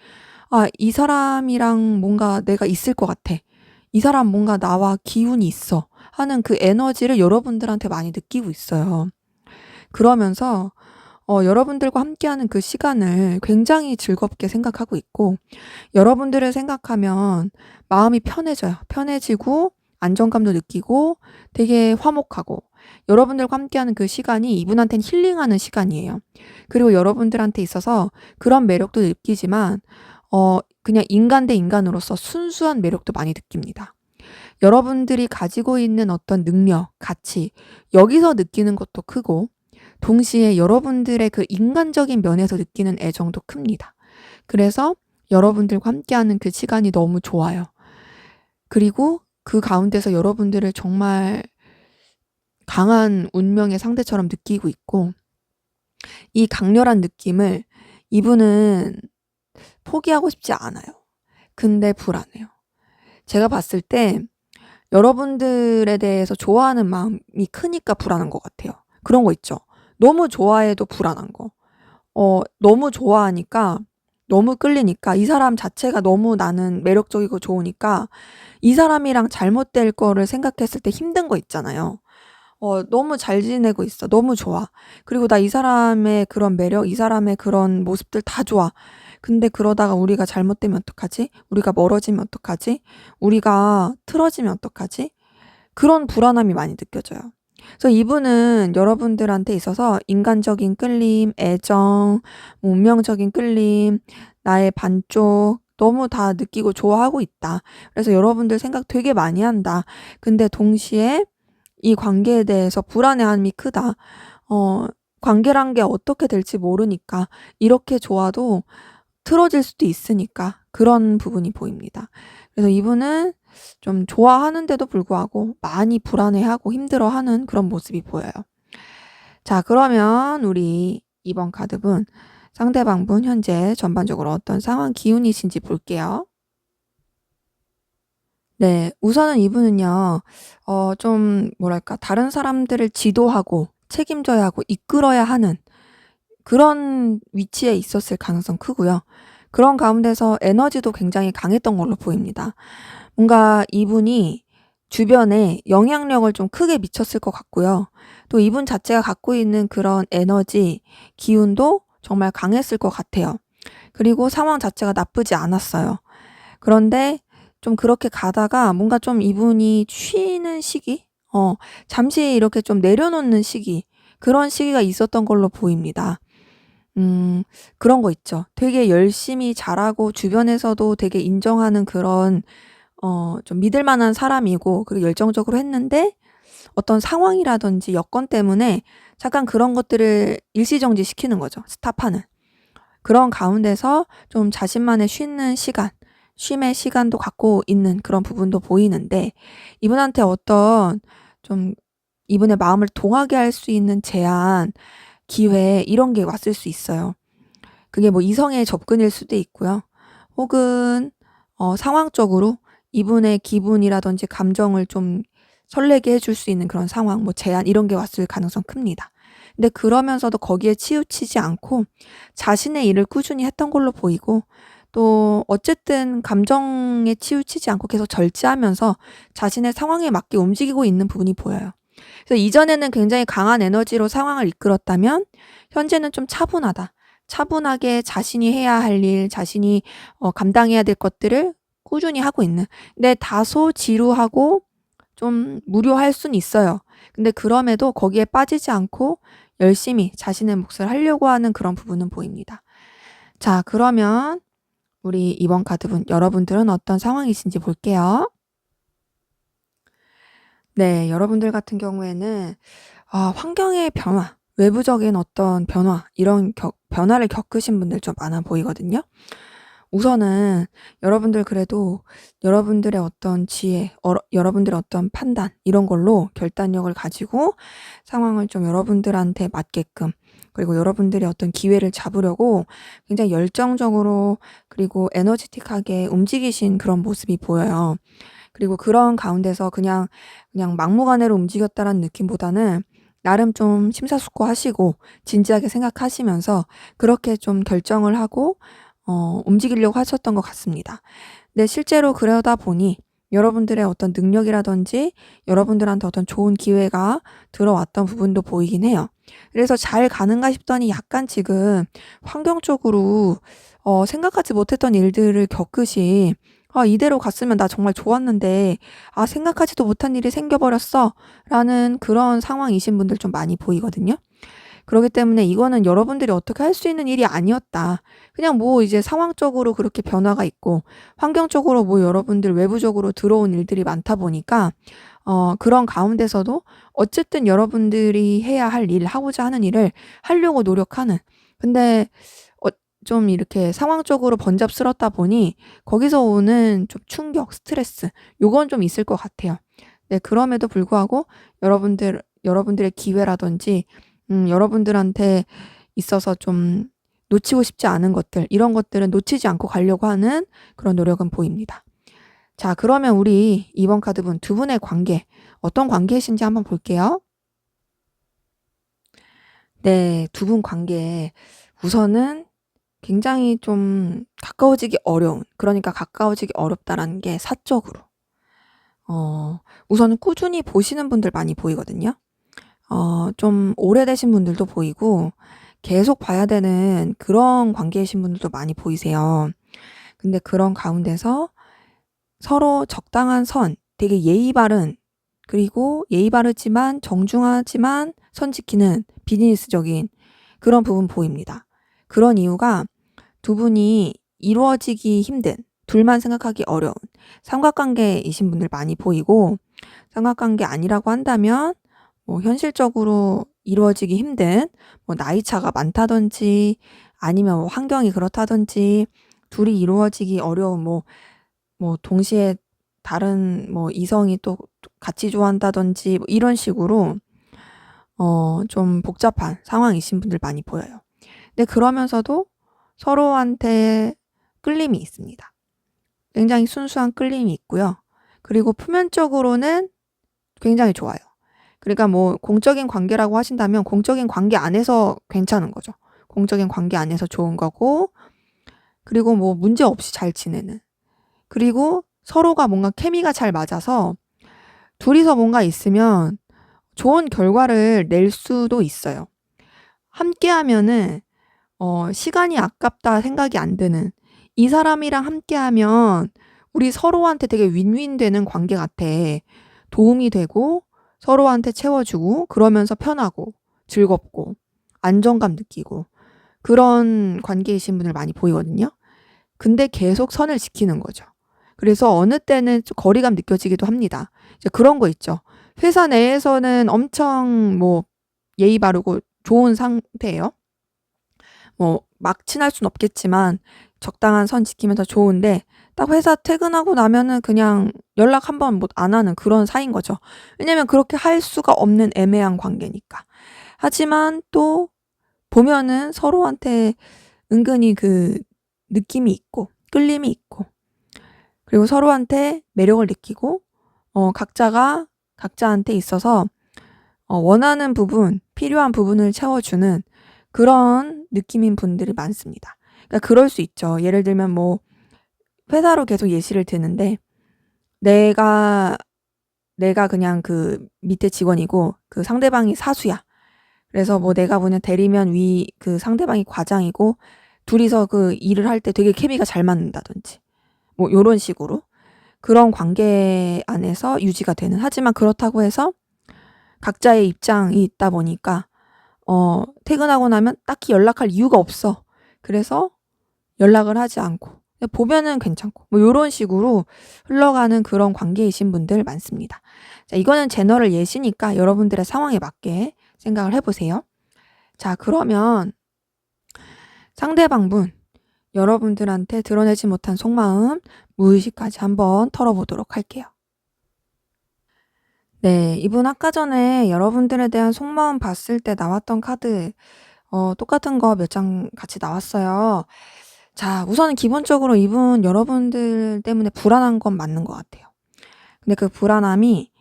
'아 이 사람이랑 뭔가 내가 있을 것 같아. 이 사람 뭔가 나와 기운이 있어.' 하는 그 에너지를 여러분들한테 많이 느끼고 있어요. 그러면서 여러분들과 함께하는 그 시간을 굉장히 즐겁게 생각하고 있고 여러분들을 생각하면 마음이 편해져요. 편해지고 안정감도 느끼고 되게 화목하고 여러분들과 함께하는 그 시간이 이분한테는 힐링하는 시간이에요. 그리고 여러분들한테 있어서 그런 매력도 느끼지만 그냥 인간 대 인간으로서 순수한 매력도 많이 느낍니다. 여러분들이 가지고 있는 어떤 능력, 가치 여기서 느끼는 것도 크고 동시에 여러분들의 그 인간적인 면에서 느끼는 애정도 큽니다. 그래서 여러분들과 함께하는 그 시간이 너무 좋아요. 그리고 그 가운데서 여러분들을 정말 강한 운명의 상대처럼 느끼고 있고 이 강렬한 느낌을 이분은 포기하고 싶지 않아요. 근데 불안해요. 제가 봤을 때 여러분들에 대해서 좋아하는 마음이 크니까 불안한 것 같아요. 그런 거 있죠. 너무 좋아해도 불안한 거. 너무 좋아하니까 너무 끌리니까 이 사람 자체가 너무 나는 매력적이고 좋으니까 이 사람이랑 잘못될 거를 생각했을 때 힘든 거 있잖아요. 너무 잘 지내고 있어. 너무 좋아. 그리고 나 이 사람의 그런 매력, 이 사람의 그런 모습들 다 좋아. 근데 그러다가 우리가 잘못되면 어떡하지? 우리가 멀어지면 어떡하지? 우리가 틀어지면 어떡하지? 그런 불안함이 많이 느껴져요. 그래서 이분은 여러분들한테 있어서 인간적인 끌림, 애정, 뭐 운명적인 끌림, 나의 반쪽 너무 다 느끼고 좋아하고 있다. 그래서 여러분들 생각 되게 많이 한다. 근데 동시에 이 관계에 대해서 불안해함이 크다. 관계란 게 어떻게 될지 모르니까 이렇게 좋아도 틀어질 수도 있으니까 그런 부분이 보입니다. 그래서 이분은 좀 좋아하는데도 불구하고 많이 불안해하고 힘들어하는 그런 모습이 보여요. 자, 그러면 우리 이번 카드분 상대방분 현재 전반적으로 어떤 상황 기운이신지 볼게요. 네, 우선은 이분은요, 좀 뭐랄까 다른 사람들을 지도하고 책임져야 하고 이끌어야 하는 그런 위치에 있었을 가능성 크고요. 그런 가운데서 에너지도 굉장히 강했던 걸로 보입니다. 뭔가 이분이 주변에 영향력을 좀 크게 미쳤을 것 같고요. 또 이분 자체가 갖고 있는 그런 에너지, 기운도 정말 강했을 것 같아요. 그리고 상황 자체가 나쁘지 않았어요. 그런데 좀 그렇게 가다가 뭔가 좀 이분이 쉬는 시기? 잠시 이렇게 좀 내려놓는 시기, 그런 시기가 있었던 걸로 보입니다. 그런 거 있죠. 되게 열심히 잘하고 주변에서도 되게 인정하는 그런 좀 믿을 만한 사람이고 그리고 열정적으로 했는데 어떤 상황이라든지 여건 때문에 잠깐 그런 것들을 일시정지시키는 거죠. 스탑하는. 그런 가운데서 좀 자신만의 쉬는 시간, 쉼의 시간도 갖고 있는 그런 부분도 보이는데 이분한테 어떤 좀 이분의 마음을 동하게 할 수 있는 제안, 기회 이런 게 왔을 수 있어요. 그게 뭐 이성의 접근일 수도 있고요. 혹은 상황적으로 이분의 기분이라든지 감정을 좀 설레게 해줄 수 있는 그런 상황, 뭐 제안 이런 게 왔을 가능성 큽니다. 근데 그러면서도 거기에 치우치지 않고 자신의 일을 꾸준히 했던 걸로 보이고 또 어쨌든 감정에 치우치지 않고 계속 절제하면서 자신의 상황에 맞게 움직이고 있는 부분이 보여요. 그래서 이전에는 굉장히 강한 에너지로 상황을 이끌었다면 현재는 좀 차분하다. 차분하게 자신이 해야 할 일, 자신이 감당해야 될 것들을 꾸준히 하고 있는. 근데 다소 지루하고 좀 무료할 순 있어요. 근데 그럼에도 거기에 빠지지 않고 열심히 자신의 몫을 하려고 하는 그런 부분은 보입니다. 자, 그러면 우리 이번 카드분 여러분들은 어떤 상황이신지 볼게요. 네, 여러분들 같은 경우에는 환경의 변화, 외부적인 어떤 변화, 이런 변화를 겪으신 분들 좀 많아 보이거든요. 우선은 여러분들 그래도 여러분들의 어떤 지혜, 여러분들의 어떤 판단, 이런 걸로 결단력을 가지고 상황을 좀 여러분들한테 맞게끔, 그리고 여러분들의 어떤 기회를 잡으려고 굉장히 열정적으로 그리고 에너지틱하게 움직이신 그런 모습이 보여요. 그리고 그런 가운데서 그냥 막무가내로 움직였다라는 느낌보다는 나름 좀 심사숙고하시고 진지하게 생각하시면서 그렇게 좀 결정을 하고 움직이려고 하셨던 것 같습니다. 근데 실제로 그러다 보니 여러분들의 어떤 능력이라든지 여러분들한테 어떤 좋은 기회가 들어왔던 부분도 보이긴 해요. 그래서 잘 가는가 싶더니 약간 지금 환경적으로 생각하지 못했던 일들을 겪으신, 이대로 갔으면 나 정말 좋았는데 생각하지도 못한 일이 생겨버렸어 라는 그런 상황이신 분들 좀 많이 보이거든요. 그렇기 때문에 이거는 여러분들이 어떻게 할 수 있는 일이 아니었다. 그냥 뭐 이제 상황적으로 그렇게 변화가 있고 환경적으로 뭐 여러분들 외부적으로 들어온 일들이 많다 보니까 그런 가운데서도 어쨌든 여러분들이 해야 할 일, 하고자 하는 일을 하려고 노력하는, 근데 좀 이렇게 상황적으로 번잡스럽다 보니 거기서 오는 좀 충격, 스트레스, 요건 좀 있을 것 같아요. 네, 그럼에도 불구하고 여러분들의 기회라든지 여러분들한테 있어서 좀 놓치고 싶지 않은 것들, 이런 것들은 놓치지 않고 가려고 하는 그런 노력은 보입니다. 자, 그러면 우리 이번 카드분 두 분의 관계, 어떤 관계이신지 한번 볼게요. 네, 두 분 관계 우선은 굉장히 좀 가까워지기 어려운, 그러니까 가까워지기 어렵다라는 게 사적으로. 우선은 꾸준히 보시는 분들 많이 보이거든요. 좀 오래되신 분들도 보이고 계속 봐야 되는 그런 관계이신 분들도 많이 보이세요. 근데 그런 가운데서 서로 적당한 선, 되게 예의 바른, 그리고 예의 바르지만 정중하지만 선 지키는 비즈니스적인 그런 부분 보입니다. 그런 이유가 두 분이 이루어지기 힘든, 둘만 생각하기 어려운 삼각관계이신 분들 많이 보이고, 삼각관계 아니라고 한다면 뭐 현실적으로 이루어지기 힘든, 뭐 나이 차가 많다든지 아니면 뭐 환경이 그렇다든지 둘이 이루어지기 어려운, 뭐 동시에 다른 뭐 이성이 또 같이 좋아한다든지 뭐 이런 식으로 좀 복잡한 상황이신 분들 많이 보여요. 근데 그러면서도 서로한테 끌림이 있습니다. 굉장히 순수한 끌림이 있고요. 그리고 표면적으로는 굉장히 좋아요. 그러니까 뭐 공적인 관계라고 하신다면 공적인 관계 안에서 괜찮은 거죠. 공적인 관계 안에서 좋은 거고, 그리고 뭐 문제 없이 잘 지내는, 그리고 서로가 뭔가 케미가 잘 맞아서 둘이서 뭔가 있으면 좋은 결과를 낼 수도 있어요. 함께 하면은 시간이 아깝다 생각이 안 드는, 이 사람이랑 함께 하면 우리 서로한테 되게 윈윈 되는 관계 같아. 도움이 되고 서로한테 채워주고 그러면서 편하고 즐겁고 안정감 느끼고 그런 관계이신 분들 많이 보이거든요. 근데 계속 선을 지키는 거죠. 그래서 어느 때는 좀 거리감 느껴지기도 합니다. 이제 그런 거 있죠. 회사 내에서는 엄청 뭐 예의 바르고 좋은 상태예요. 뭐 막 친할 순 없겠지만 적당한 선 지키면서 좋은데 딱 회사 퇴근하고 나면은 그냥 연락 한 번 못 안 하는 그런 사이인 거죠. 왜냐면 그렇게 할 수가 없는 애매한 관계니까. 하지만 또 보면은 서로한테 은근히 그 느낌이 있고 끌림이 있고, 그리고 서로한테 매력을 느끼고 각자가 각자한테 있어서 원하는 부분, 필요한 부분을 채워주는 그런 느낌인 분들이 많습니다. 그러니까 그럴 수 있죠. 예를 들면 뭐 회사로 계속 예시를 드는데 내가 그냥 그 밑에 직원이고 그 상대방이 사수야. 그래서 뭐 내가 그냥 대리면 위 그 상대방이 과장이고 둘이서 그 일을 할 때 되게 케미가 잘 맞는다든지 뭐 요런 식으로 그런 관계 안에서 유지가 되는. 하지만 그렇다고 해서 각자의 입장이 있다 보니까 퇴근하고 나면 딱히 연락할 이유가 없어. 그래서 연락을 하지 않고 보면은 괜찮고 뭐 요런 식으로 흘러가는 그런 관계이신 분들 많습니다. 자, 이거는 제너럴 예시니까 여러분들의 상황에 맞게 생각을 해보세요. 자, 그러면 상대방분 여러분들한테 드러내지 못한 속마음 무의식까지 한번 털어보도록 할게요. 네, 이분 아까 전에 여러분들에 대한 속마음 봤을 때 나왔던 카드 똑같은 거 몇 장 같이 나왔어요. 자, 우선은 기본적으로 이분 여러분들 때문에 불안한 건 맞는 것 같아요. 근데 그 불안함이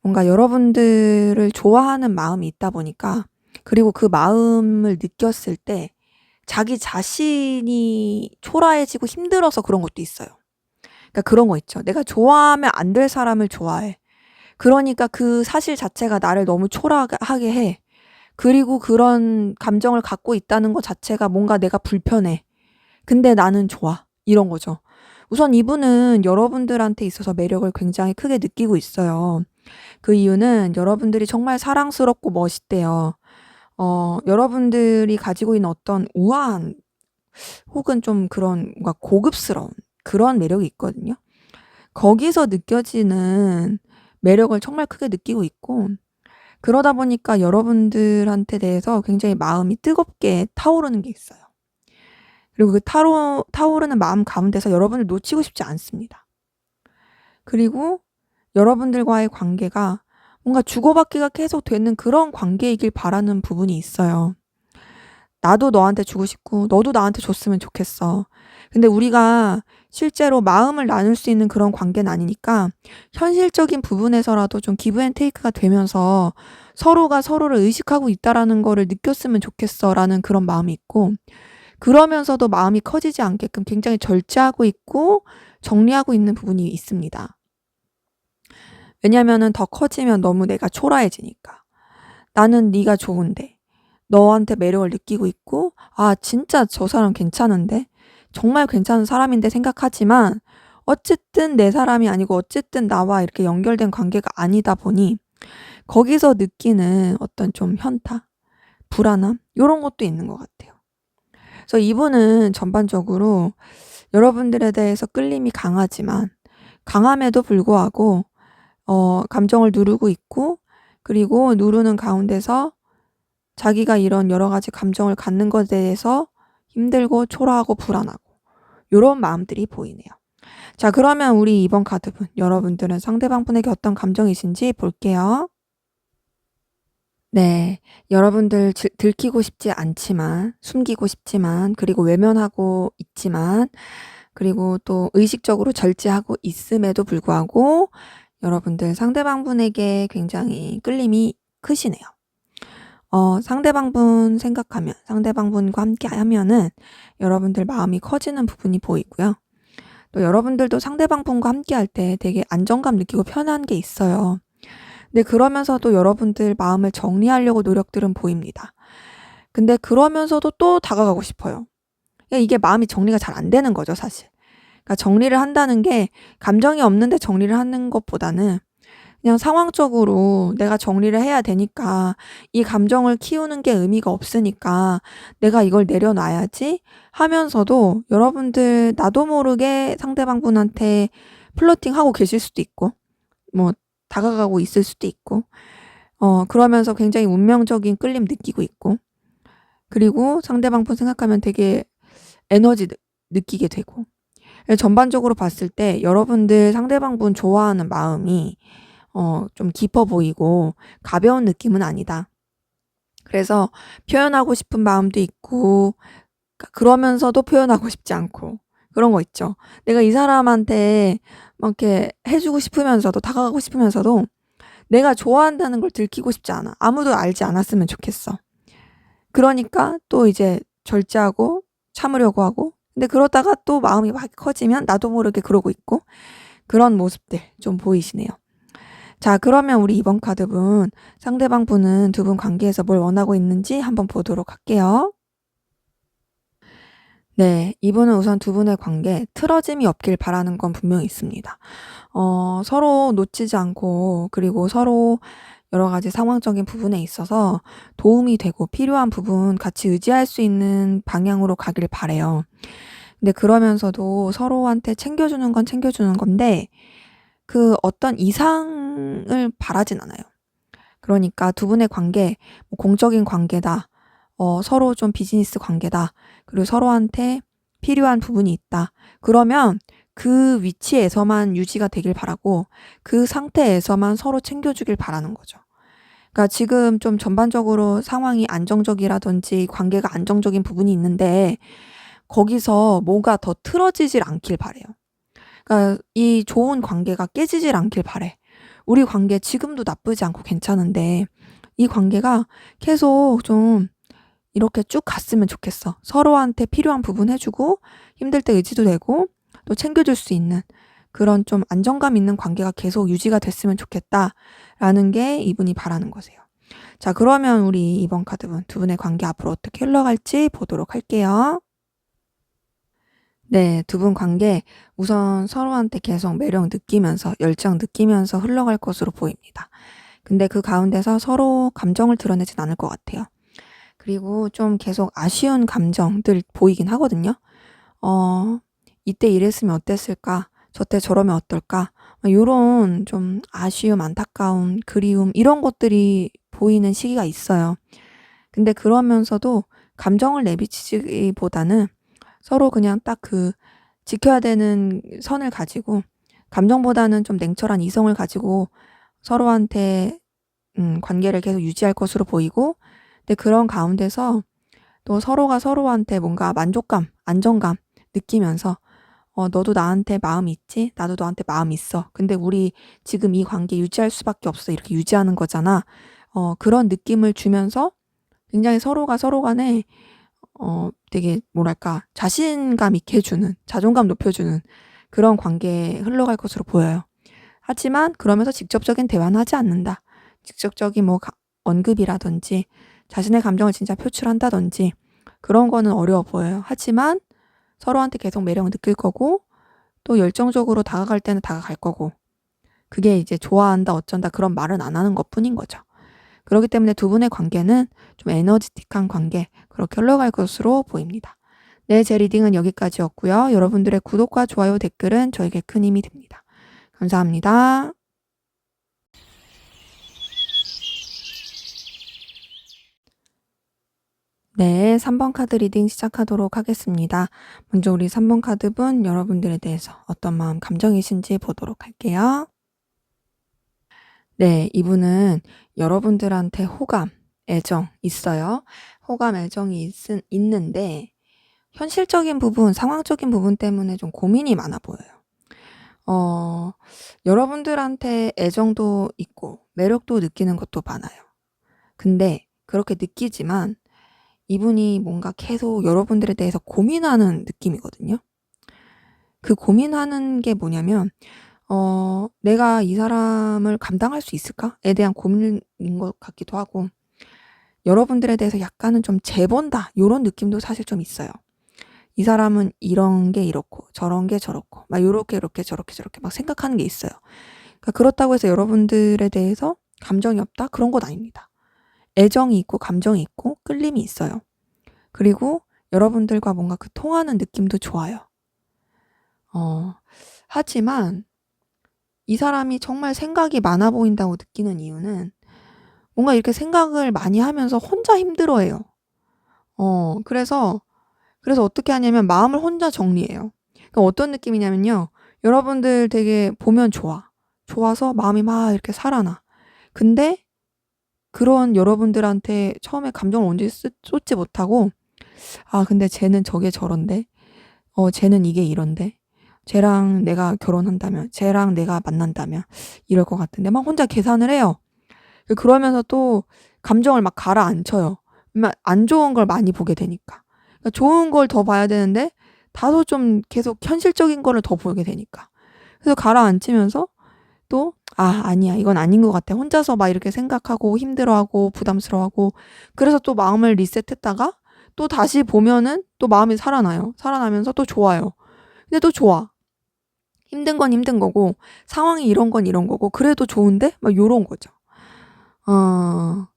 뭔가 여러분들을 좋아하는 마음이 있다 보니까 그리고 그 마음을 느꼈을 때 자기 자신이 초라해지고 힘들어서 그런 것도 있어요. 그러니까 그런 거 있죠. 내가 좋아하면 안 될 사람을 좋아해. 그러니까 그 사실 자체가 나를 너무 초라하게 해. 그리고 그런 감정을 갖고 있다는 것 자체가 뭔가 내가 불편해. 근데 나는 좋아. 이런 거죠. 우선 이분은 여러분들한테 있어서 매력을 굉장히 크게 느끼고 있어요. 그 이유는 여러분들이 정말 사랑스럽고 멋있대요. 여러분들이 가지고 있는 어떤 우아한 혹은 좀 그런 뭔가 고급스러운 그런 매력이 있거든요. 거기서 느껴지는 매력을 정말 크게 느끼고 있고 그러다 보니까 여러분들한테 대해서 굉장히 마음이 뜨겁게 타오르는 게 있어요. 그리고 그 타오르는 마음 가운데서 여러분을 놓치고 싶지 않습니다. 그리고 여러분들과의 관계가 뭔가 주고받기가 계속 되는 그런 관계이길 바라는 부분이 있어요. 나도 너한테 주고 싶고 너도 나한테 줬으면 좋겠어. 근데 우리가 실제로 마음을 나눌 수 있는 그런 관계는 아니니까 현실적인 부분에서라도 좀 기브 앤 테이크가 되면서 서로가 서로를 의식하고 있다라는 거를 느꼈으면 좋겠어라는 그런 마음이 있고 그러면서도 마음이 커지지 않게끔 굉장히 절제하고 있고 정리하고 있는 부분이 있습니다. 왜냐면은 더 커지면 너무 내가 초라해지니까. 나는 네가 좋은데 너한테 매력을 느끼고 있고 아 진짜 저 사람 괜찮은데 정말 괜찮은 사람인데 생각하지만 어쨌든 내 사람이 아니고 어쨌든 나와 이렇게 연결된 관계가 아니다 보니 거기서 느끼는 어떤 좀 현타, 불안함 이런 것도 있는 것 같아요. 그래서 이분은 전반적으로 여러분들에 대해서 끌림이 강하지만 강함에도 불구하고 감정을 누르고 있고 그리고 누르는 가운데서 자기가 이런 여러 가지 감정을 갖는 것에 대해서 힘들고 초라하고 불안하고 이런 마음들이 보이네요. 자, 그러면 우리 이번 카드분 여러분들은 상대방분에게 어떤 감정이신지 볼게요. 네, 여러분들 들키고 싶지 않지만 숨기고 싶지만 그리고 외면하고 있지만 그리고 또 의식적으로 절제하고 있음에도 불구하고 여러분들 상대방분에게 굉장히 끌림이 크시네요. 상대방분 생각하면 상대방분과 함께 하면은 여러분들 마음이 커지는 부분이 보이고요. 또 여러분들도 상대방분과 함께 할 때 되게 안정감 느끼고 편한 게 있어요. 근데 그러면서도 여러분들 마음을 정리하려고 노력들은 보입니다. 근데 그러면서도 또 다가가고 싶어요. 이게 마음이 정리가 잘 안 되는 거죠, 사실. 그러니까 정리를 한다는 게 감정이 없는데 정리를 하는 것보다는 그냥 상황적으로 내가 정리를 해야 되니까 이 감정을 키우는 게 의미가 없으니까 내가 이걸 내려놔야지 하면서도 여러분들 나도 모르게 상대방분한테 플러팅하고 계실 수도 있고 뭐 다가가고 있을 수도 있고 그러면서 굉장히 운명적인 끌림 느끼고 있고 그리고 상대방분 생각하면 되게 에너지 느끼게 되고 전반적으로 봤을 때 여러분들 상대방분 좋아하는 마음이 좀 깊어 보이고 가벼운 느낌은 아니다. 그래서 표현하고 싶은 마음도 있고 그러면서도 표현하고 싶지 않고 그런 거 있죠. 내가 이 사람한테 막 이렇게 해주고 싶으면서도 다가가고 싶으면서도 내가 좋아한다는 걸 들키고 싶지 않아. 아무도 알지 않았으면 좋겠어. 그러니까 또 이제 절제하고 참으려고 하고, 근데 그러다가 또 마음이 막 커지면 나도 모르게 그러고 있고, 그런 모습들 좀 보이시네요. 자, 그러면 우리 이번 카드분, 상대방 분은 두 분 관계에서 뭘 원하고 있는지 한번 보도록 할게요. 네, 이분은 우선 두 분의 관계 틀어짐이 없길 바라는 건 분명히 있습니다. 서로 놓치지 않고, 그리고 서로 여러 가지 상황적인 부분에 있어서 도움이 되고 필요한 부분 같이 의지할 수 있는 방향으로 가길 바래요. 근데 그러면서도 서로한테 챙겨주는 건 챙겨주는 건데 그 어떤 이상을 바라진 않아요. 그러니까 두 분의 관계, 뭐 공적인 관계다, 서로 좀 비즈니스 관계다, 그리고 서로한테 필요한 부분이 있다. 그러면 그 위치에서만 유지가 되길 바라고 그 상태에서만 서로 챙겨주길 바라는 거죠. 그러니까 지금 좀 전반적으로 상황이 안정적이라든지 관계가 안정적인 부분이 있는데 거기서 뭐가 더 틀어지질 않길 바래요. 그러니까 이 좋은 관계가 깨지질 않길 바래. 우리 관계 지금도 나쁘지 않고 괜찮은데 이 관계가 계속 좀 이렇게 쭉 갔으면 좋겠어. 서로한테 필요한 부분 해주고 힘들 때 의지도 되고 또 챙겨줄 수 있는 그런 좀 안정감 있는 관계가 계속 유지가 됐으면 좋겠다라는 게 이분이 바라는 거세요. 자, 그러면 우리 이번 카드분 두 분의 관계 앞으로 어떻게 흘러갈지 보도록 할게요. 네, 두 분 관계 우선 서로한테 계속 매력 느끼면서 열정 느끼면서 흘러갈 것으로 보입니다. 근데 그 가운데서 서로 감정을 드러내진 않을 것 같아요. 그리고 좀 계속 아쉬운 감정들 보이긴 하거든요. 이때 이랬으면 어땠을까? 저때 저러면 어떨까? 요런 좀 아쉬움, 안타까움, 그리움 이런 것들이 보이는 시기가 있어요. 근데 그러면서도 감정을 내비치기보다는 서로 그냥 딱 그 지켜야 되는 선을 가지고 감정보다는 좀 냉철한 이성을 가지고 서로한테 관계를 계속 유지할 것으로 보이고, 근데 그런 가운데서 또 서로가 서로한테 뭔가 만족감, 안정감 느끼면서 너도 나한테 마음 있지? 나도 너한테 마음 있어. 근데 우리 지금 이 관계 유지할 수밖에 없어. 이렇게 유지하는 거잖아. 그런 느낌을 주면서 굉장히 서로가 서로 간에 되게 뭐랄까 자신감 있게 해주는, 자존감 높여주는 그런 관계에 흘러갈 것으로 보여요. 하지만 그러면서 직접적인 대화는 하지 않는다. 직접적인 뭐 언급이라든지 자신의 감정을 진짜 표출한다든지 그런 거는 어려워 보여요. 하지만 서로한테 계속 매력을 느낄 거고 또 열정적으로 다가갈 때는 다가갈 거고, 그게 이제 좋아한다 어쩐다 그런 말은 안 하는 것뿐인 거죠. 그렇기 때문에 두 분의 관계는 좀 에너지틱한 관계, 그렇게 흘러갈 것으로 보입니다. 네, 제 리딩은 여기까지였고요. 여러분들의 구독과 좋아요, 댓글은 저에게 큰 힘이 됩니다. 감사합니다. 네, 3번 카드 리딩 시작하도록 하겠습니다. 먼저 우리 3번 카드분 여러분들에 대해서 어떤 마음, 감정이신지 보도록 할게요. 네, 이분은 여러분들한테 호감, 애정 있어요. 호감, 애정이 있는데 현실적인 부분, 상황적인 부분 때문에 좀 고민이 많아 보여요. 여러분들한테 애정도 있고 매력도 느끼는 것도 많아요. 근데 그렇게 느끼지만 이분이 뭔가 계속 여러분들에 대해서 고민하는 느낌이거든요. 그 고민하는 게 뭐냐면 내가 이 사람을 감당할 수 있을까?에 대한 고민인 것 같기도 하고, 여러분들에 대해서 약간은 좀 재본다 요런 느낌도 사실 좀 있어요. 이 사람은 이런 게 이렇고 저런 게 저렇고 막 요렇게 이렇게 저렇게 저렇게 막 생각하는 게 있어요. 그러니까 그렇다고 해서 여러분들에 대해서 감정이 없다? 그런 건 아닙니다. 애정이 있고 감정이 있고 끌림이 있어요. 그리고 여러분들과 뭔가 그 통하는 느낌도 좋아요. 하지만 이 사람이 정말 생각이 많아 보인다고 느끼는 이유는 뭔가 이렇게 생각을 많이 하면서 혼자 힘들어해요. 그래서 어떻게 하냐면 마음을 혼자 정리해요. 그러니까 어떤 느낌이냐면요. 여러분들 되게 보면 좋아. 좋아서 마음이 막 이렇게 살아나. 근데 그런 여러분들한테 처음에 감정을 언제 쏟지 못하고, 아, 근데 쟤는 저게 저런데, 쟤는 이게 이런데, 쟤랑 내가 결혼한다면, 쟤랑 내가 만난다면 이럴 것 같은데 막 혼자 계산을 해요. 그러면서 또 감정을 막 가라앉혀요. 안 좋은 걸 많이 보게 되니까. 그러니까 좋은 걸 더 봐야 되는데 다소 좀 계속 현실적인 거를 더 보게 되니까. 그래서 가라앉히면서 또 '아 아니야. 이건 아닌 것 같아.' 혼자서 막 이렇게 생각하고 힘들어하고 부담스러워하고, 그래서 또 마음을 리셋했다가 또 다시 보면은 또 마음이 살아나요. 살아나면서 또 좋아요. 근데 또 좋아. 힘든 건 힘든 거고 상황이 이런 건 이런 거고 그래도 좋은데 막 요런 거죠. 어.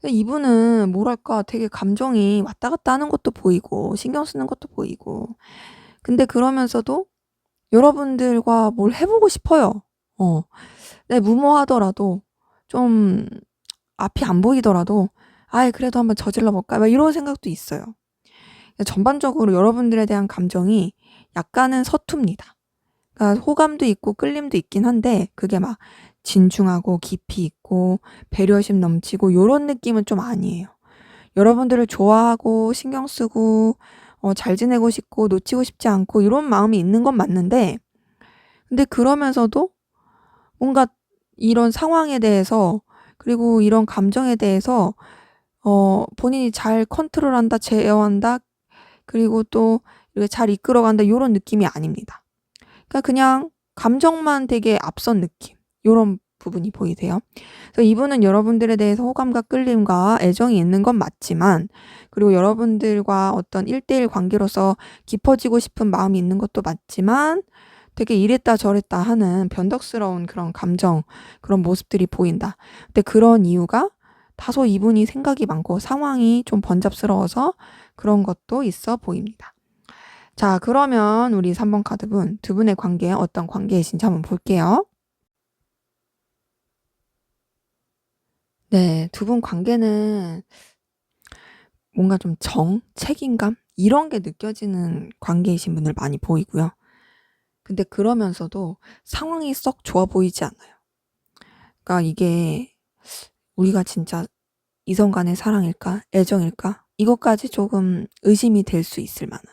이분은 뭐랄까 되게 감정이 왔다 갔다 하는 것도 보이고 신경 쓰는 것도 보이고, 근데 그러면서도 여러분들과 뭘 해 보고 싶어요. 어. 네, 무모하더라도 좀 앞이 안 보이더라도 '아이 그래도 한번 저질러 볼까?' 막 이런 생각도 있어요. 전반적으로 여러분들에 대한 감정이 약간은 서툽니다. 그러니까 호감도 있고 끌림도 있긴 한데 그게 막 진중하고 깊이 있고 배려심 넘치고 요런 느낌은 좀 아니에요. 여러분들을 좋아하고 신경 쓰고 잘 지내고 싶고 놓치고 싶지 않고 이런 마음이 있는 건 맞는데, 근데 그러면서도 뭔가 이런 상황에 대해서 그리고 이런 감정에 대해서 본인이 잘 컨트롤한다, 제어한다, 그리고 또 이렇게 잘 이끌어간다 요런 느낌이 아닙니다. 그러니까 그냥 감정만 되게 앞선 느낌, 요런 부분이 보이세요. 그래서 이분은 여러분들에 대해서 호감과 끌림과 애정이 있는 건 맞지만, 그리고 여러분들과 어떤 1대1 관계로서 깊어지고 싶은 마음이 있는 것도 맞지만 되게 이랬다 저랬다 하는 변덕스러운 그런 감정, 그런 모습들이 보인다. 근데 그런 이유가 다소 이분이 생각이 많고 상황이 좀 번잡스러워서 그런 것도 있어 보입니다. 자, 그러면 우리 3번 카드분 두 분의 관계에 어떤 관계이신지 한번 볼게요. 네, 두 분 관계는 뭔가 좀 책임감 이런 게 느껴지는 관계이신 분들 많이 보이고요. 근데 그러면서도 상황이 썩 좋아 보이지 않아요. 그러니까 이게 우리가 진짜 이성 간의 사랑일까? 애정일까? 이것까지 조금 의심이 될 수 있을 만한.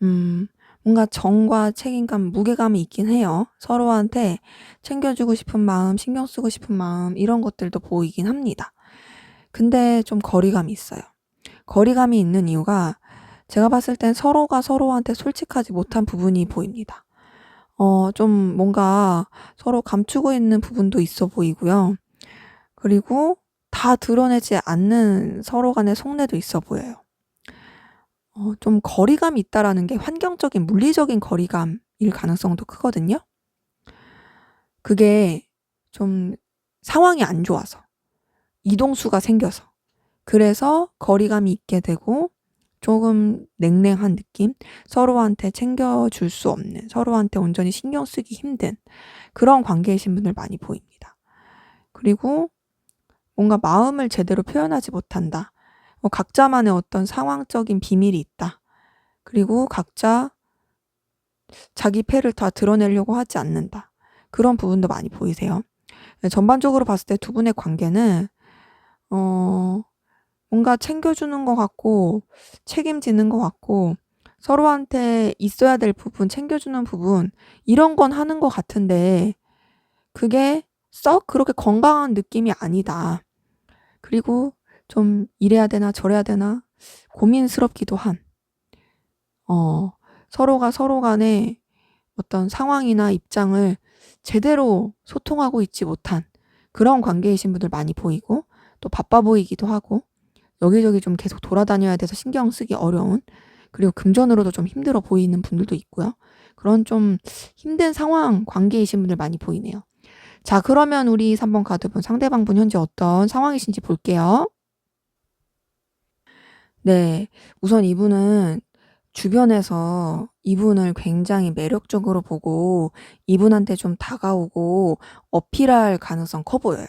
음, 뭔가 정과 책임감, 무게감이 있긴 해요. 서로한테 챙겨주고 싶은 마음, 신경 쓰고 싶은 마음, 이런 것들도 보이긴 합니다. 근데 좀 거리감이 있어요. 거리감이 있는 이유가 제가 봤을 땐 서로가 서로한테 솔직하지 못한 부분이 보입니다. 좀 뭔가 서로 감추고 있는 부분도 있어 보이고요. 그리고 다 드러내지 않는 서로 간의 속내도 있어 보여요. 좀 거리감이 있다라는 게 환경적인 물리적인 거리감일 가능성도 크거든요. 그게 좀 상황이 안 좋아서, 이동수가 생겨서, 그래서 거리감이 있게 되고 조금 냉랭한 느낌, 서로한테 챙겨줄 수 없는, 서로한테 온전히 신경 쓰기 힘든 그런 관계이신 분들 많이 보입니다. 그리고 뭔가 마음을 제대로 표현하지 못한다. 각자만의 어떤 상황적인 비밀이 있다. 그리고 각자 자기 패를 다 드러내려고 하지 않는다. 그런 부분도 많이 보이세요. 전반적으로 봤을 때 두 분의 관계는 뭔가 챙겨주는 것 같고 책임지는 것 같고 서로한테 있어야 될 부분, 챙겨주는 부분 이런 건 하는 것 같은데 그게 썩 그렇게 건강한 느낌이 아니다. 그리고 좀 이래야 되나 저래야 되나 고민스럽기도 한, 서로가 서로 간에 어떤 상황이나 입장을 제대로 소통하고 있지 못한 그런 관계이신 분들 많이 보이고, 또 바빠 보이기도 하고 여기저기 좀 계속 돌아다녀야 돼서 신경 쓰기 어려운, 그리고 금전으로도 좀 힘들어 보이는 분들도 있고요. 그런 좀 힘든 상황 관계이신 분들 많이 보이네요. 자, 그러면 우리 3번 카드분 상대방분 현재 어떤 상황이신지 볼게요. 네, 우선 이분은 주변에서 이분을 굉장히 매력적으로 보고 이분한테 좀 다가오고 어필할 가능성 커 보여요.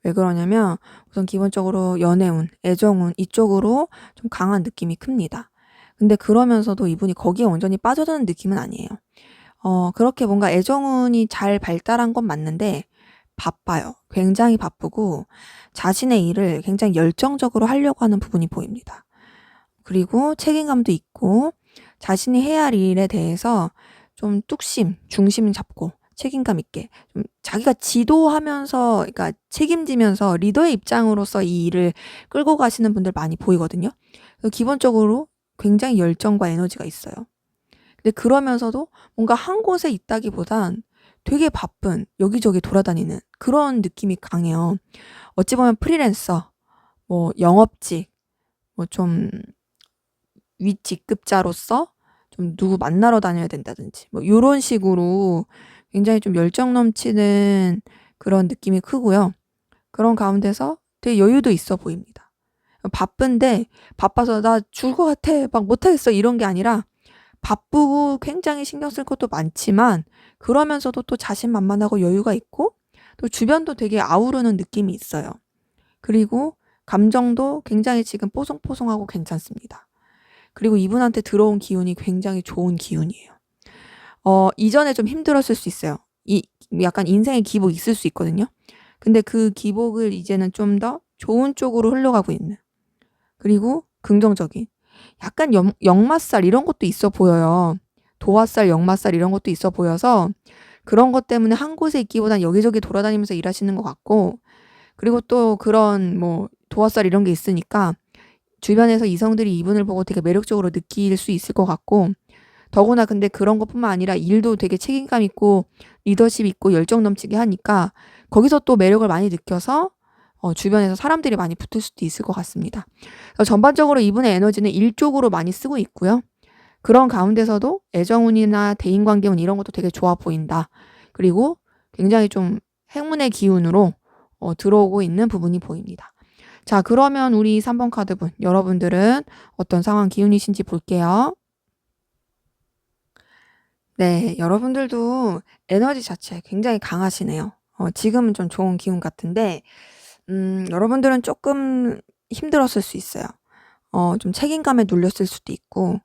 왜 그러냐면 우선 기본적으로 연애운, 애정운 이쪽으로 좀 강한 느낌이 큽니다. 근데 그러면서도 이분이 거기에 온전히 빠져드는 느낌은 아니에요. 그렇게 뭔가 애정운이 잘 발달한 건 맞는데 바빠요. 굉장히 바쁘고 자신의 일을 굉장히 열정적으로 하려고 하는 부분이 보입니다. 그리고 책임감도 있고 자신이 해야 할 일에 대해서 좀 뚝심, 중심 잡고 책임감 있게 좀 자기가 지도하면서, 그러니까 책임지면서 리더의 입장으로서 이 일을 끌고 가시는 분들 많이 보이거든요. 그래서 기본적으로 굉장히 열정과 에너지가 있어요. 근데 그러면서도 뭔가 한 곳에 있다기보단 되게 바쁜 여기저기 돌아다니는 그런 느낌이 강해요. 어찌 보면 프리랜서, 뭐 영업직, 뭐 좀 윗직급자로서 좀 누구 만나러 다녀야 된다든지 뭐 요런 식으로 굉장히 좀 열정 넘치는 그런 느낌이 크고요. 그런 가운데서 되게 여유도 있어 보입니다. 바쁜데 바빠서 "나 죽을 것 같아. 막 못하겠어." 이런 게 아니라 바쁘고 굉장히 신경 쓸 것도 많지만 그러면서도 또 자신만만하고 여유가 있고 또 주변도 되게 아우르는 느낌이 있어요. 그리고 감정도 굉장히 지금 뽀송뽀송하고 괜찮습니다. 그리고 이분한테 들어온 기운이 굉장히 좋은 기운이에요. 이전에 좀 힘들었을 수 있어요. 이 약간 인생의 기복이 있을 수 있거든요. 근데 그 기복을 이제는 좀 더 좋은 쪽으로 흘러가고 있는, 그리고 긍정적인, 약간 역마살 이런 것도 있어 보여요. 도화살, 역마살 이런 것도 있어 보여서 그런 것 때문에 한 곳에 있기보단 여기저기 돌아다니면서 일하시는 것 같고, 그리고 또 그런 뭐 도화살 이런 게 있으니까 주변에서 이성들이 이분을 보고 되게 매력적으로 느낄 수 있을 것 같고, 더구나 근데 그런 것뿐만 아니라 일도 되게 책임감 있고 리더십 있고 열정 넘치게 하니까 거기서 또 매력을 많이 느껴서 주변에서 사람들이 많이 붙을 수도 있을 것 같습니다. 그래서 전반적으로 이분의 에너지는 일 쪽으로 많이 쓰고 있고요. 그런 가운데서도 애정운이나 대인관계운 이런 것도 되게 좋아 보인다. 그리고 굉장히 좀 행운의 기운으로 들어오고 있는 부분이 보입니다. 자, 그러면 우리 3번 카드분, 여러분들은 어떤 상황 기운이신지 볼게요. 네, 여러분들도 에너지 자체 굉장히 강하시네요. 지금은 좀 좋은 기운 같은데, 여러분들은 조금 힘들었을 수 있어요. 좀 책임감에 눌렸을 수도 있고,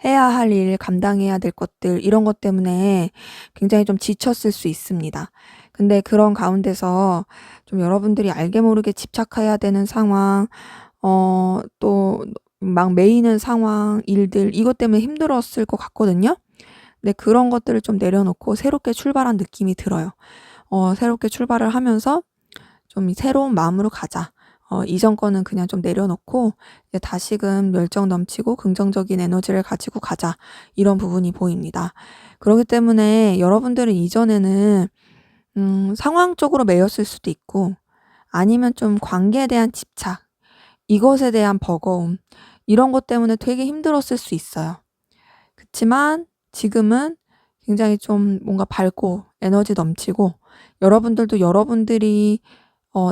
해야 할 일, 감당해야 될 것들, 이런 것 때문에 굉장히 좀 지쳤을 수 있습니다. 근데 그런 가운데서 좀 여러분들이 알게 모르게 집착해야 되는 상황, 또 막 매이는 상황, 일들, 이것 때문에 힘들었을 것 같거든요. 근데 그런 것들을 좀 내려놓고 새롭게 출발한 느낌이 들어요. 새롭게 출발을 하면서 좀 새로운 마음으로 가자. 이전 거는 그냥 좀 내려놓고 이제 다시금 열정 넘치고 긍정적인 에너지를 가지고 가자. 이런 부분이 보입니다. 그렇기 때문에 여러분들은 이전에는 상황적으로 매였을 수도 있고, 아니면 좀 관계에 대한 집착, 이것에 대한 버거움, 이런 것 때문에 되게 힘들었을 수 있어요. 그치만 지금은 굉장히 좀 뭔가 밝고 에너지 넘치고, 여러분들도 여러분들이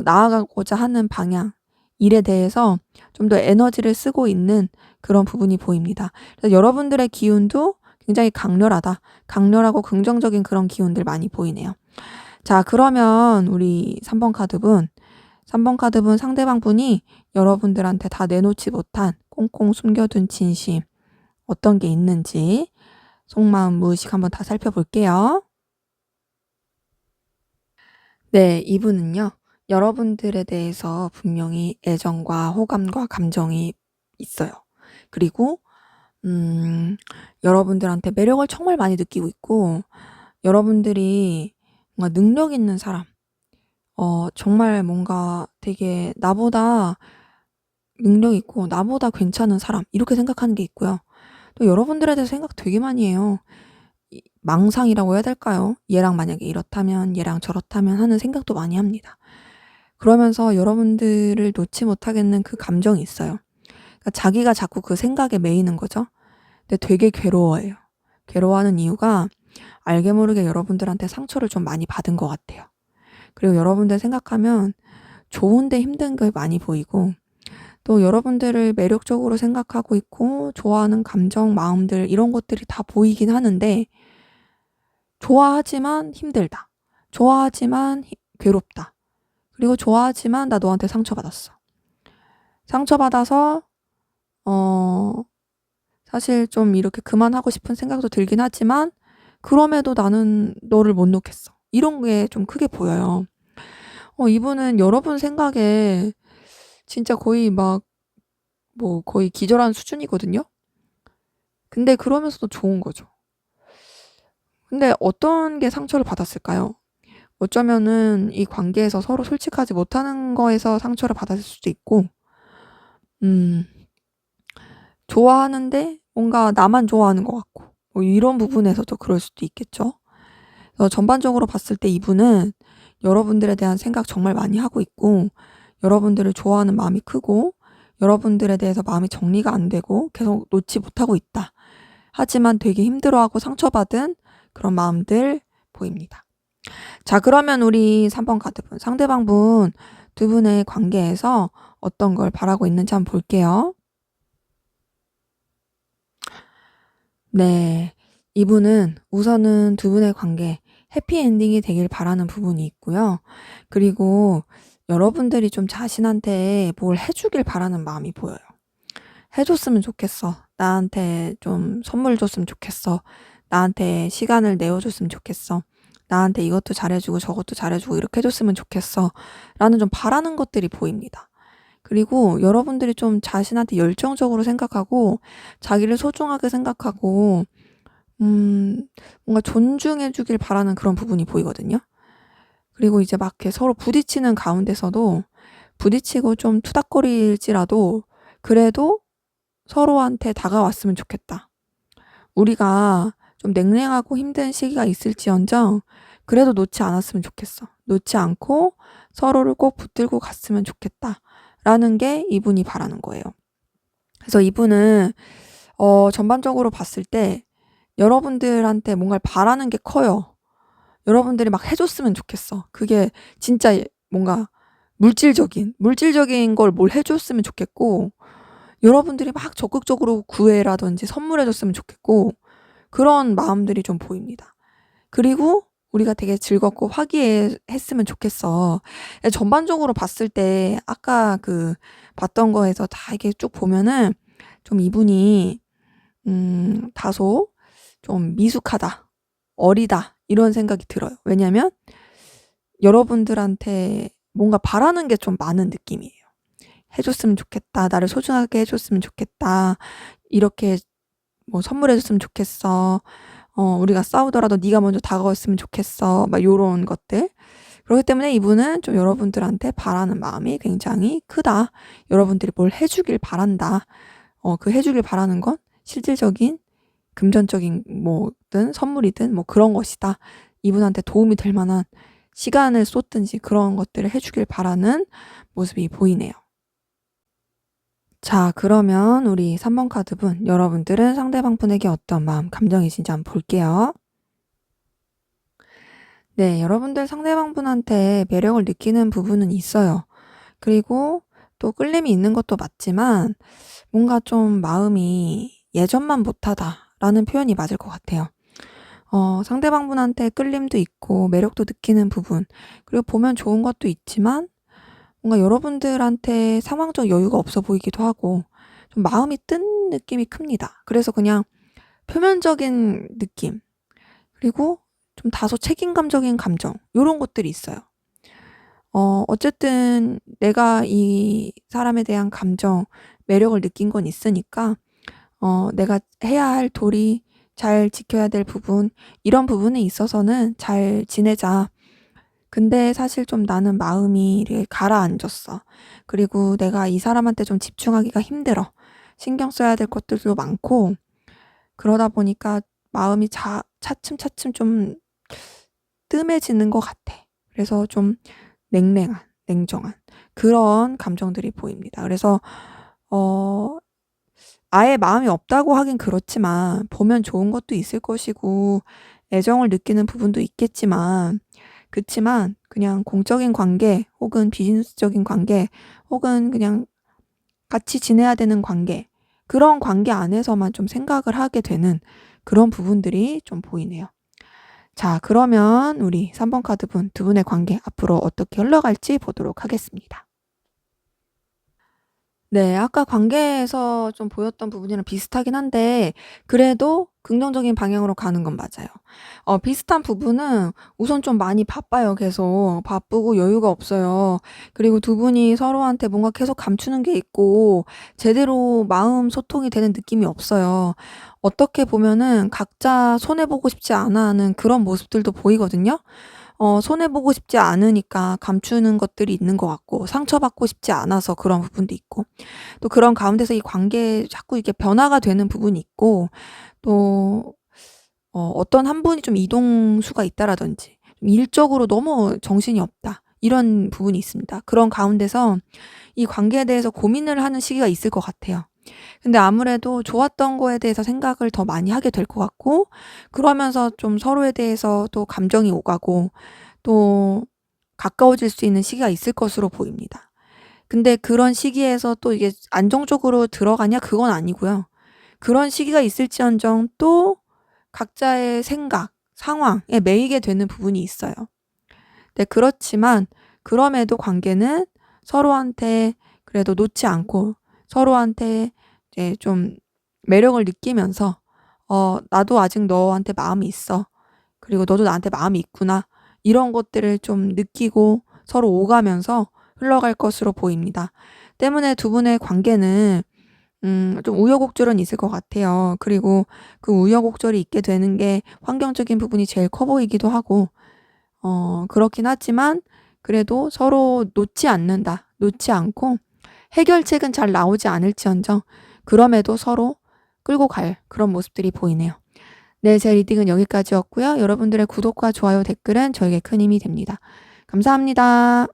나아가고자 하는 방향, 일에 대해서 좀 더 에너지를 쓰고 있는 그런 부분이 보입니다. 그래서 여러분들의 기운도 굉장히 강렬하다. 강렬하고 긍정적인 그런 기운들 많이 보이네요. 자, 그러면 우리 3번 카드분, 3번 카드분 상대방 분이 여러분들한테 다 내놓지 못한 꽁꽁 숨겨둔 진심, 어떤 게 있는지 속마음 무의식 한번 다 살펴볼게요. 네, 이분은요, 여러분들에 대해서 분명히 애정과 호감과 감정이 있어요. 그리고, 여러분들한테 매력을 정말 많이 느끼고 있고, 여러분들이 뭔가 능력 있는 사람, 정말 뭔가 되게 나보다 능력 있고, 나보다 괜찮은 사람, 이렇게 생각하는 게 있고요. 또 여러분들에 대해서 생각 되게 많이 해요. 망상이라고 해야 될까요? 얘랑 만약에 이렇다면, 얘랑 저렇다면 하는 생각도 많이 합니다. 그러면서 여러분들을 놓지 못하겠는 그 감정이 있어요. 그러니까 자기가 자꾸 그 생각에 매이는 거죠. 근데 되게 괴로워해요. 괴로워하는 이유가 알게 모르게 여러분들한테 상처를 좀 많이 받은 것 같아요. 그리고 여러분들 생각하면 좋은데 힘든 게 많이 보이고, 또 여러분들을 매력적으로 생각하고 있고 좋아하는 감정, 마음들 이런 것들이 다 보이긴 하는데, 좋아하지만 힘들다. 좋아하지만 괴롭다. 그리고 좋아하지만 나 너한테 상처받았어. 상처받아서 사실 좀 이렇게 그만하고 싶은 생각도 들긴 하지만 그럼에도 나는 너를 못 놓겠어. 이런 게 좀 크게 보여요. 이분은 여러분 생각에 진짜 거의 막 뭐 거의 기절하는 수준이거든요. 근데 그러면서도 좋은 거죠. 근데 어떤 게 상처를 받았을까요? 어쩌면은 이 관계에서 서로 솔직하지 못하는 거에서 상처를 받았을 수도 있고, 음 좋아하는데 뭔가 나만 좋아하는 것 같고 뭐 이런 부분에서도 그럴 수도 있겠죠. 그래서 전반적으로 봤을 때 이분은 여러분들에 대한 생각 정말 많이 하고 있고 여러분들을 좋아하는 마음이 크고 여러분들에 대해서 마음이 정리가 안 되고 계속 놓지 못하고 있다. 하지만 되게 힘들어하고 상처받은 그런 마음들 보입니다. 자, 그러면 우리 3번 카드분, 상대방분 두 분의 관계에서 어떤 걸 바라고 있는지 한번 볼게요. 네. 이분은 우선은 두 분의 관계 해피엔딩이 되길 바라는 부분이 있고요. 그리고 여러분들이 좀 자신한테 뭘 해주길 바라는 마음이 보여요. 해줬으면 좋겠어. 나한테 좀 선물 줬으면 좋겠어. 나한테 시간을 내어줬으면 좋겠어. 나한테 이것도 잘해주고 저것도 잘해주고 이렇게 해줬으면 좋겠어. 라는 좀 바라는 것들이 보입니다. 그리고 여러분들이 좀 자신한테 열정적으로 생각하고 자기를 소중하게 생각하고 뭔가 존중해 주길 바라는 그런 부분이 보이거든요. 그리고 이제 막 이렇게 서로 부딪히는 가운데서도 부딪히고 좀 투닥거릴지라도 그래도 서로한테 다가왔으면 좋겠다. 우리가 좀 냉랭하고 힘든 시기가 있을지언정 그래도 놓지 않았으면 좋겠어. 놓지 않고 서로를 꼭 붙들고 갔으면 좋겠다. 라는 게 이분이 바라는 거예요. 그래서 이분은 전반적으로 봤을 때 여러분들한테 뭔가를 바라는 게 커요. 여러분들이 막 해줬으면 좋겠어. 그게 진짜 뭔가 물질적인 걸 뭘 해줬으면 좋겠고 여러분들이 막 적극적으로 구애라든지 선물해줬으면 좋겠고 그런 마음들이 좀 보입니다. 그리고 우리가 되게 즐겁고 화기애애했으면 좋겠어. 전반적으로 봤을 때 아까 그 봤던 거에서 다 이렇게 쭉 보면은 좀 이분이 다소 좀 미숙하다, 어리다 이런 생각이 들어요. 왜냐면 여러분들한테 뭔가 바라는 게 좀 많은 느낌이에요. 해줬으면 좋겠다. 나를 소중하게 해줬으면 좋겠다. 이렇게 뭐 선물해줬으면 좋겠어. 우리가 싸우더라도 네가 먼저 다가왔으면 좋겠어. 막 요런 것들. 그렇기 때문에 이분은 좀 여러분들한테 바라는 마음이 굉장히 크다. 여러분들이 뭘 해주길 바란다. 그 해주길 바라는 건 실질적인 금전적인 뭐든 선물이든 뭐 그런 것이다. 이분한테 도움이 될 만한 시간을 쏟든지 그런 것들을 해주길 바라는 모습이 보이네요. 자, 그러면 우리 3번 카드분, 여러분들은 상대방 분에게 어떤 마음, 감정이신지 한번 볼게요. 네, 여러분들 상대방 분한테 매력을 느끼는 부분은 있어요. 그리고 또 끌림이 있는 것도 맞지만 뭔가 좀 마음이 예전만 못하다라는 표현이 맞을 것 같아요. 상대방 분한테 끌림도 있고 매력도 느끼는 부분, 그리고 보면 좋은 것도 있지만 뭔가 여러분들한테 상황적 여유가 없어 보이기도 하고 좀 마음이 뜬 느낌이 큽니다. 그래서 그냥 표면적인 느낌, 그리고 좀 다소 책임감적인 감정 요런 것들이 있어요. 어쨌든 내가 이 사람에 대한 감정, 매력을 느낀 건 있으니까 내가 해야 할 도리, 잘 지켜야 될 부분 이런 부분에 있어서는 잘 지내자. 근데 사실 좀 나는 마음이 이렇게 가라앉았어. 그리고 내가 이 사람한테 좀 집중하기가 힘들어. 신경 써야 될 것들도 많고 그러다 보니까 마음이 차츰차츰 좀 뜸해지는 것 같아. 그래서 좀 냉랭한, 냉정한 그런 감정들이 보입니다. 그래서 아예 마음이 없다고 하긴 그렇지만 보면 좋은 것도 있을 것이고 애정을 느끼는 부분도 있겠지만 그치만 그냥 공적인 관계 혹은 비즈니스적인 관계 혹은 그냥 같이 지내야 되는 관계 그런 관계 안에서만 좀 생각을 하게 되는 그런 부분들이 좀 보이네요. 자, 그러면 우리 3번 카드분 두 분의 관계 앞으로 어떻게 흘러갈지 보도록 하겠습니다. 네. 아까 관계에서 좀 보였던 부분이랑 비슷하긴 한데 그래도 긍정적인 방향으로 가는 건 맞아요. 비슷한 부분은 우선 좀 많이 바빠요 계속. 바쁘고 여유가 없어요. 그리고 두 분이 서로한테 뭔가 계속 감추는 게 있고 제대로 마음 소통이 되는 느낌이 없어요. 어떻게 보면은 각자 손해 보고 싶지 않아 하는 그런 모습들도 보이거든요. 손해 보고 싶지 않으니까 감추는 것들이 있는 것 같고, 상처받고 싶지 않아서 그런 부분도 있고, 또 그런 가운데서 이 관계에 자꾸 이게 변화가 되는 부분이 있고, 또 어떤 한 분이 좀 이동수가 있다라든지 좀 일적으로 너무 정신이 없다, 이런 부분이 있습니다. 그런 가운데서 이 관계에 대해서 고민을 하는 시기가 있을 것 같아요. 근데 아무래도 좋았던 거에 대해서 생각을 더 많이 하게 될 것 같고, 그러면서 좀 서로에 대해서 또 감정이 오가고, 또 가까워질 수 있는 시기가 있을 것으로 보입니다. 근데 그런 시기에서 또 이게 안정적으로 들어가냐, 그건 아니고요. 그런 시기가 있을지언정 또 각자의 생각, 상황에 매이게 되는 부분이 있어요. 네, 그렇지만 그럼에도 관계는 서로한테 그래도 놓지 않고, 서로한테 이제 좀 매력을 느끼면서 나도 아직 너한테 마음이 있어, 그리고 너도 나한테 마음이 있구나, 이런 것들을 좀 느끼고 서로 오가면서 흘러갈 것으로 보입니다. 때문에 두 분의 관계는 좀 우여곡절은 있을 것 같아요. 그리고 그 우여곡절이 있게 되는 게 환경적인 부분이 제일 커 보이기도 하고, 그렇긴 하지만 그래도 서로 놓지 않는다, 놓지 않고 해결책은 잘 나오지 않을지언정 그럼에도 서로 끌고 갈 그런 모습들이 보이네요. 네, 제 리딩은 여기까지였고요. 여러분들의 구독과 좋아요, 댓글은 저에게 큰 힘이 됩니다. 감사합니다.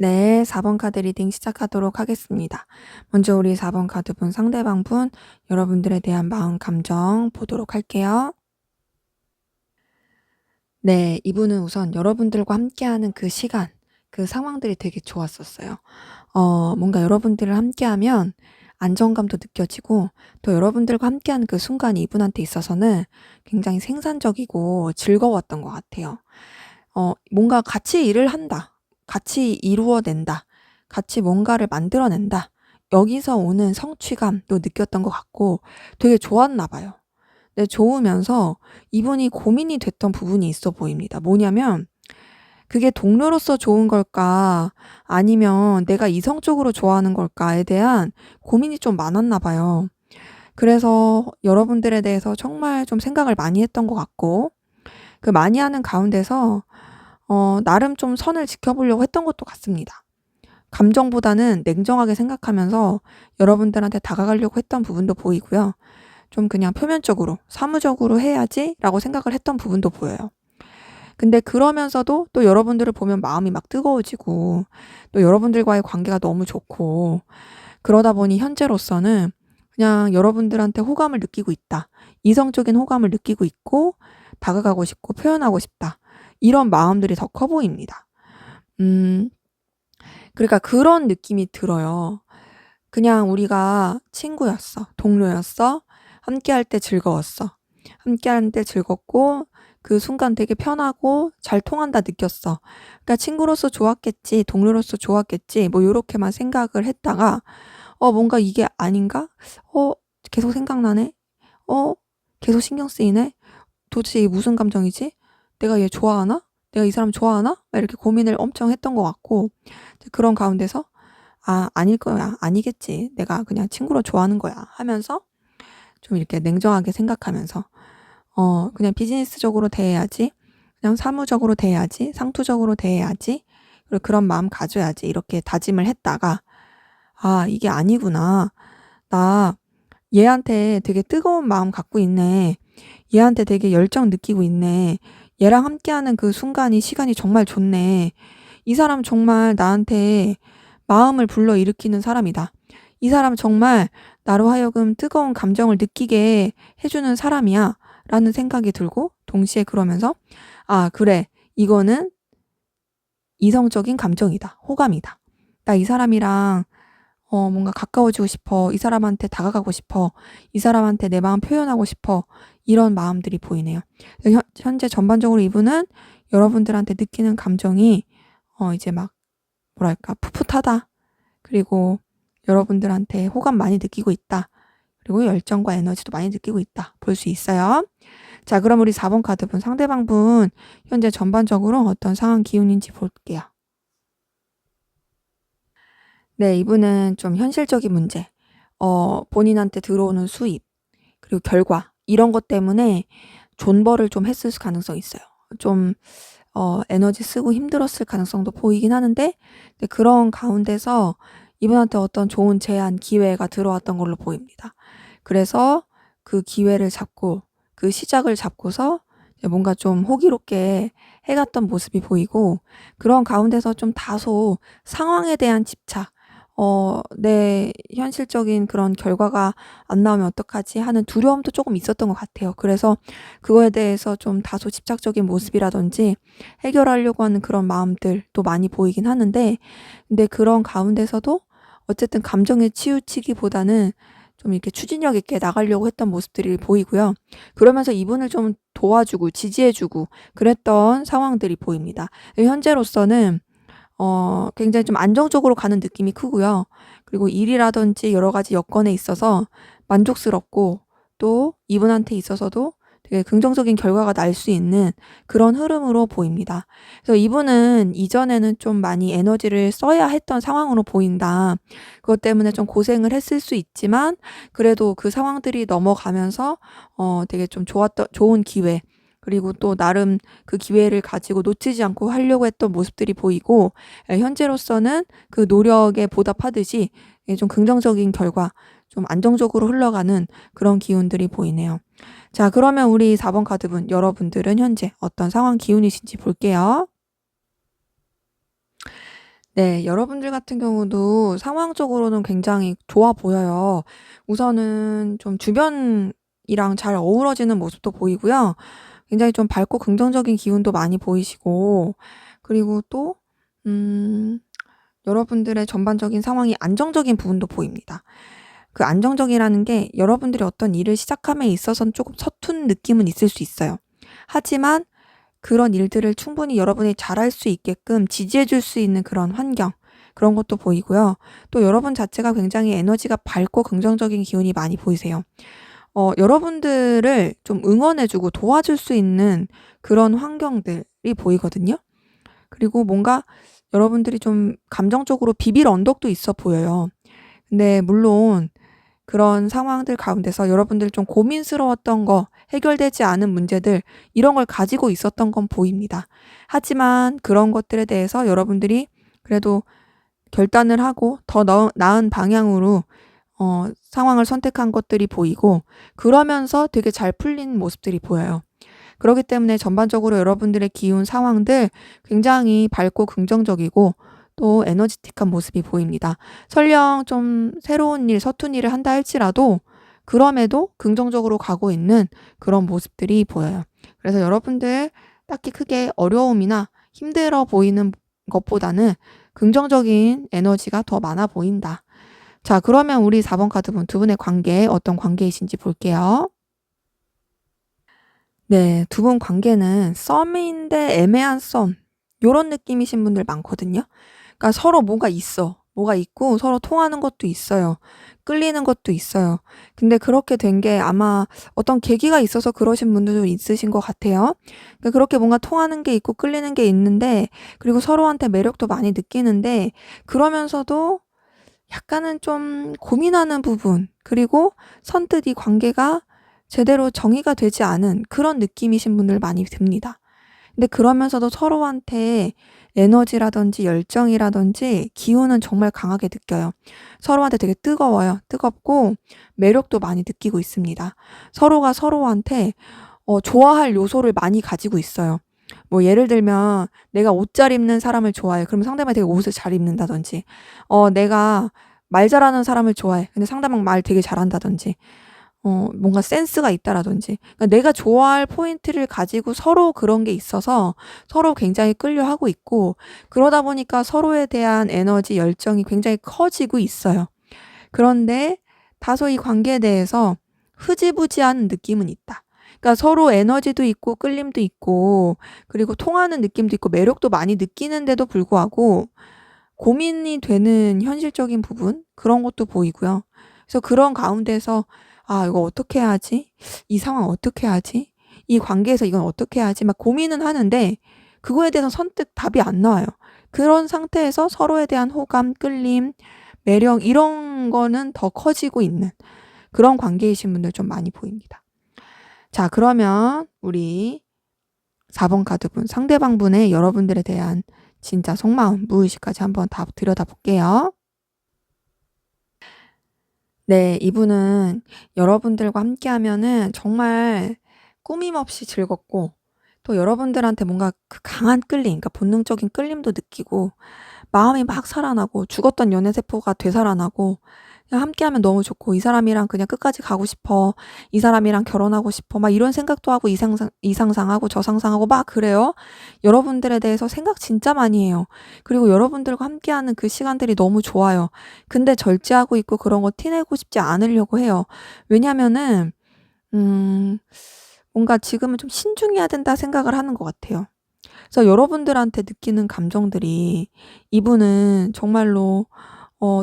네, 4번 카드 리딩 시작하도록 하겠습니다. 먼저 우리 4번 카드분 상대방분 여러분들에 대한 마음, 감정 보도록 할게요. 네, 이분은 우선 여러분들과 함께하는 그 시간, 그 상황들이 되게 좋았었어요. 뭔가 여러분들을 함께하면 안정감도 느껴지고, 또 여러분들과 함께하는 그 순간이 이분한테 있어서는 굉장히 생산적이고 즐거웠던 것 같아요. 뭔가 같이 일을 한다, 같이 이루어낸다, 같이 뭔가를 만들어낸다, 여기서 오는 성취감도 느꼈던 것 같고 되게 좋았나 봐요. 네, 좋으면서 이분이 고민이 됐던 부분이 있어 보입니다. 뭐냐면 그게 동료로서 좋은 걸까, 아니면 내가 이성적으로 좋아하는 걸까에 대한 고민이 좀 많았나 봐요. 그래서 여러분들에 대해서 정말 좀 생각을 많이 했던 것 같고, 그 많이 하는 가운데서 나름 좀 선을 지켜보려고 했던 것도 같습니다. 감정보다는 냉정하게 생각하면서 여러분들한테 다가가려고 했던 부분도 보이고요. 좀 그냥 표면적으로, 사무적으로 해야지라고 생각을 했던 부분도 보여요. 근데 그러면서도 또 여러분들을 보면 마음이 막 뜨거워지고, 또 여러분들과의 관계가 너무 좋고, 그러다 보니 현재로서는 그냥 여러분들한테 호감을 느끼고 있다, 이성적인 호감을 느끼고 있고, 다가가고 싶고 표현하고 싶다, 이런 마음들이 더 커 보입니다. 음, 그러니까 그런 느낌이 들어요. 그냥 우리가 친구였어, 동료였어, 함께할 때 즐거웠어, 함께할 때 즐겁고 그 순간 되게 편하고 잘 통한다 느꼈어. 그러니까 친구로서 좋았겠지, 동료로서 좋았겠지, 뭐 요렇게만 생각을 했다가 뭔가 이게 아닌가? 어 계속 생각나네? 어 계속 신경 쓰이네? 도대체 이게 무슨 감정이지? 내가 얘 좋아하나? 내가 이 사람 좋아하나? 막 이렇게 고민을 엄청 했던 것 같고, 그런 가운데서 '아, 아닐 거야. 아니겠지. 내가 그냥 친구로 좋아하는 거야.' 하면서 좀 이렇게 냉정하게 생각하면서 그냥 '비즈니스적으로 대해야지. 그냥 사무적으로 대해야지. 상투적으로 대해야지. 그리고 그런 마음 가져야지.' 이렇게 다짐을 했다가 '아, 이게 아니구나. 나 얘한테 되게 뜨거운 마음 갖고 있네. 얘한테 되게 열정 느끼고 있네. 얘랑 함께하는 그 순간이, 시간이 정말 좋네. 이 사람 정말 나한테 마음을 불러일으키는 사람이다. 이 사람 정말 나로 하여금 뜨거운 감정을 느끼게 해주는 사람이야.' 라는 생각이 들고, 동시에 그러면서 '아, 그래. 이거는 이성적인 감정이다. 호감이다. 나 이 사람이랑 뭔가 가까워지고 싶어. 이 사람한테 다가가고 싶어. 이 사람한테 내 마음 표현하고 싶어.' 이런 마음들이 보이네요. 현재 전반적으로 이분은 여러분들한테 느끼는 감정이 이제 막 뭐랄까, 풋풋하다, 그리고 여러분들한테 호감 많이 느끼고 있다, 그리고 열정과 에너지도 많이 느끼고 있다 볼 수 있어요. 자, 그럼 우리 4번 카드분 상대방분 현재 전반적으로 어떤 상황 기운인지 볼게요. 네, 이분은 좀 현실적인 문제, 본인한테 들어오는 수입, 그리고 결과, 이런 것 때문에 존버를 좀 했을 가능성이 있어요. 좀 에너지 쓰고 힘들었을 가능성도 보이긴 하는데, 근데 그런 가운데서 이분한테 어떤 좋은 제안, 기회가 들어왔던 걸로 보입니다. 그래서 그 기회를 잡고 그 시작을 잡고서 뭔가 좀 호기롭게 해갔던 모습이 보이고, 그런 가운데서 좀 다소 상황에 대한 집착, 내 현실적인 그런 결과가 안 나오면 어떡하지 하는 두려움도 조금 있었던 것 같아요. 그래서 그거에 대해서 좀 다소 집착적인 모습이라든지 해결하려고 하는 그런 마음들도 많이 보이긴 하는데, 근데 그런 가운데서도 어쨌든 감정에 치우치기보다는 좀 이렇게 추진력 있게 나가려고 했던 모습들이 보이고요. 그러면서 이분을 좀 도와주고 지지해주고 그랬던 상황들이 보입니다. 현재로서는 굉장히 좀 안정적으로 가는 느낌이 크고요. 그리고 일이라든지 여러 가지 여건에 있어서 만족스럽고, 또 이분한테 있어서도 되게 긍정적인 결과가 날 수 있는 그런 흐름으로 보입니다. 그래서 이분은 이전에는 좀 많이 에너지를 써야 했던 상황으로 보인다. 그것 때문에 좀 고생을 했을 수 있지만, 그래도 그 상황들이 넘어가면서 되게 좀 좋은 기회, 그리고 또 나름 그 기회를 가지고 놓치지 않고 하려고 했던 모습들이 보이고, 현재로서는 그 노력에 보답하듯이 좀 긍정적인 결과, 좀 안정적으로 흘러가는 그런 기운들이 보이네요. 자, 그러면 우리 4번 카드분, 여러분들은 현재 어떤 상황 기운이신지 볼게요. 네, 여러분들 같은 경우도 상황적으로는 굉장히 좋아 보여요. 우선은 좀 주변이랑 잘 어우러지는 모습도 보이고요. 굉장히 좀 밝고 긍정적인 기운도 많이 보이시고, 그리고 또 여러분들의 전반적인 상황이 안정적인 부분도 보입니다. 그 안정적이라는 게 여러분들이 어떤 일을 시작함에 있어서는 조금 서툰 느낌은 있을 수 있어요. 하지만 그런 일들을 충분히 여러분이 잘할 수 있게끔 지지해 줄 수 있는 그런 환경, 그런 것도 보이고요. 또 여러분 자체가 굉장히 에너지가 밝고 긍정적인 기운이 많이 보이세요. 여러분들을 좀 응원해 주고 도와줄 수 있는 그런 환경들이 보이거든요. 그리고 뭔가 여러분들이 좀 감정적으로 비빌 언덕도 있어 보여요. 근데 물론 그런 상황들 가운데서 여러분들 좀 고민스러웠던 거, 해결되지 않은 문제들, 이런 걸 가지고 있었던 건 보입니다. 하지만 그런 것들에 대해서 여러분들이 그래도 결단을 하고 더 나은 방향으로 상황을 선택한 것들이 보이고, 그러면서 되게 잘 풀린 모습들이 보여요. 그렇기 때문에 전반적으로 여러분들의 기운 상황들 굉장히 밝고 긍정적이고, 또 에너지틱한 모습이 보입니다. 설령 좀 새로운 일, 서툰 일을 한다 할지라도 그럼에도 긍정적으로 가고 있는 그런 모습들이 보여요. 그래서 여러분들 딱히 크게 어려움이나 힘들어 보이는 것보다는 긍정적인 에너지가 더 많아 보인다. 자, 그러면 우리 4번 카드분 두 분의 관계 어떤 관계이신지 볼게요. 네, 두 분 관계는 썸인데 애매한 썸, 요런 느낌이신 분들 많거든요. 그러니까 서로 뭐가 있고 서로 통하는 것도 있어요. 끌리는 것도 있어요. 근데 그렇게 된 게 아마 어떤 계기가 있어서 그러신 분들도 있으신 것 같아요. 그러니까 그렇게 뭔가 통하는 게 있고 끌리는 게 있는데, 그리고 서로한테 매력도 많이 느끼는데, 그러면서도 약간은 좀 고민하는 부분, 그리고 선뜻 이 관계가 제대로 정의가 되지 않은 그런 느낌이신 분들 많이 듭니다. 근데 그러면서도 서로한테 에너지라든지 열정이라든지 기운은 정말 강하게 느껴요. 서로한테 되게 뜨거워요. 뜨겁고 매력도 많이 느끼고 있습니다. 서로가 서로한테 좋아할 요소를 많이 가지고 있어요. 뭐 예를 들면 내가 옷 잘 입는 사람을 좋아해. 그러면 상대방이 되게 옷을 잘 입는다든지, 내가 말 잘하는 사람을 좋아해. 근데 상대방 말 되게 잘한다든지, 뭔가 센스가 있다라든지, 그러니까 내가 좋아할 포인트를 가지고 서로 그런 게 있어서 서로 굉장히 끌려하고 있고, 그러다 보니까 서로에 대한 에너지, 열정이 굉장히 커지고 있어요. 그런데 다소 이 관계에 대해서 흐지부지한 느낌은 있다. 그러니까 서로 에너지도 있고 끌림도 있고, 그리고 통하는 느낌도 있고 매력도 많이 느끼는데도 불구하고 고민이 되는 현실적인 부분, 그런 것도 보이고요. 그래서 그런 가운데서 이거 어떻게 해야 하지? 이 상황 어떻게 하지? 이 관계에서 이건 어떻게 해야 하지? 막 고민은 하는데 그거에 대해서 선뜻 답이 안 나와요. 그런 상태에서 서로에 대한 호감, 끌림, 매력, 이런 거는 더 커지고 있는 그런 관계이신 분들 좀 많이 보입니다. 자, 그러면 우리 4번 카드분, 상대방분의 여러분들에 대한 진짜 속마음, 무의식까지 한번 다 들여다볼게요. 네, 이분은 여러분들과 함께 하면은 정말 꾸밈없이 즐겁고, 또 여러분들한테 뭔가 그 강한 끌림, 그러니까 본능적인 끌림도 느끼고, 마음이 막 살아나고, 죽었던 연애세포가 되살아나고, 그냥 함께하면 너무 좋고, 이 사람이랑 그냥 끝까지 가고 싶어, 이 사람이랑 결혼하고 싶어, 막 이런 생각도 하고, 이 상상하고 저 상상하고 막 그래요. 여러분들에 대해서 생각 진짜 많이 해요. 그리고 여러분들과 함께하는 그 시간들이 너무 좋아요. 근데 절제하고 있고 그런 거 티내고 싶지 않으려고 해요. 왜냐면은 뭔가 지금은 좀 신중해야 된다 생각을 하는 것 같아요. 그래서 여러분들한테 느끼는 감정들이 이분은 정말로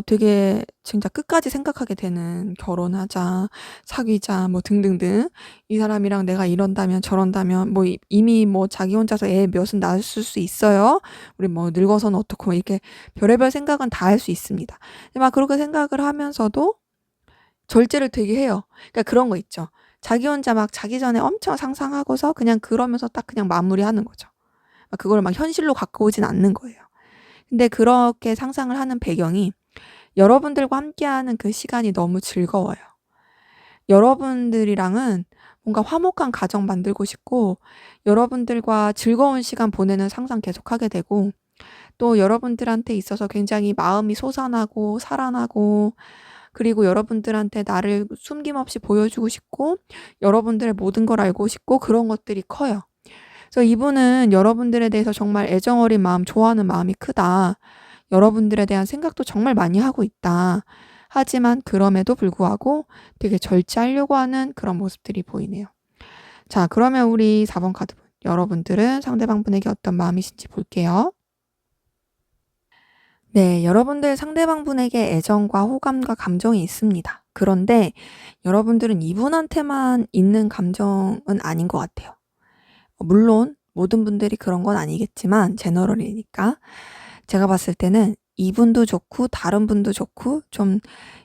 되게 진짜 끝까지 생각하게 되는, 결혼하자, 사귀자, 뭐 등등등. 이 사람이랑 내가 이런다면 저런다면, 뭐 이미 뭐 자기 혼자서 애 몇은 낳을 수 있어요. 우리 뭐 늙어서는 어떻고, 뭐 이렇게 별의별 생각은 다 할 수 있습니다. 근데 막 그렇게 생각을 하면서도 절제를 되게 해요. 그러니까 그런 거 있죠. 자기 혼자 막 자기 전에 엄청 상상하고서 그냥 그러면서 딱 그냥 마무리하는 거죠. 그걸 막 현실로 갖고 오진 않는 거예요. 근데 그렇게 상상을 하는 배경이 여러분들과 함께하는 그 시간이 너무 즐거워요. 여러분들이랑은 뭔가 화목한 가정 만들고 싶고, 여러분들과 즐거운 시간 보내는 상상 계속하게 되고, 또 여러분들한테 있어서 굉장히 마음이 솟아나고 살아나고, 그리고 여러분들한테 나를 숨김없이 보여주고 싶고, 여러분들의 모든 걸 알고 싶고, 그런 것들이 커요. 그래서 이분은 여러분들에 대해서 정말 애정어린 마음, 좋아하는 마음이 크다. 여러분들에 대한 생각도 정말 많이 하고 있다. 하지만 그럼에도 불구하고 되게 절제하려고 하는 그런 모습들이 보이네요. 자, 그러면 우리 4번 카드분, 여러분들은 상대방분에게 어떤 마음이신지 볼게요. 네, 여러분들 상대방분에게 애정과 호감과 감정이 있습니다. 그런데 여러분들은 이분한테만 있는 감정은 아닌 것 같아요. 물론 모든 분들이 그런 건 아니겠지만 제너럴이니까 제가 봤을 때는 이분도 좋고 다른 분도 좋고 좀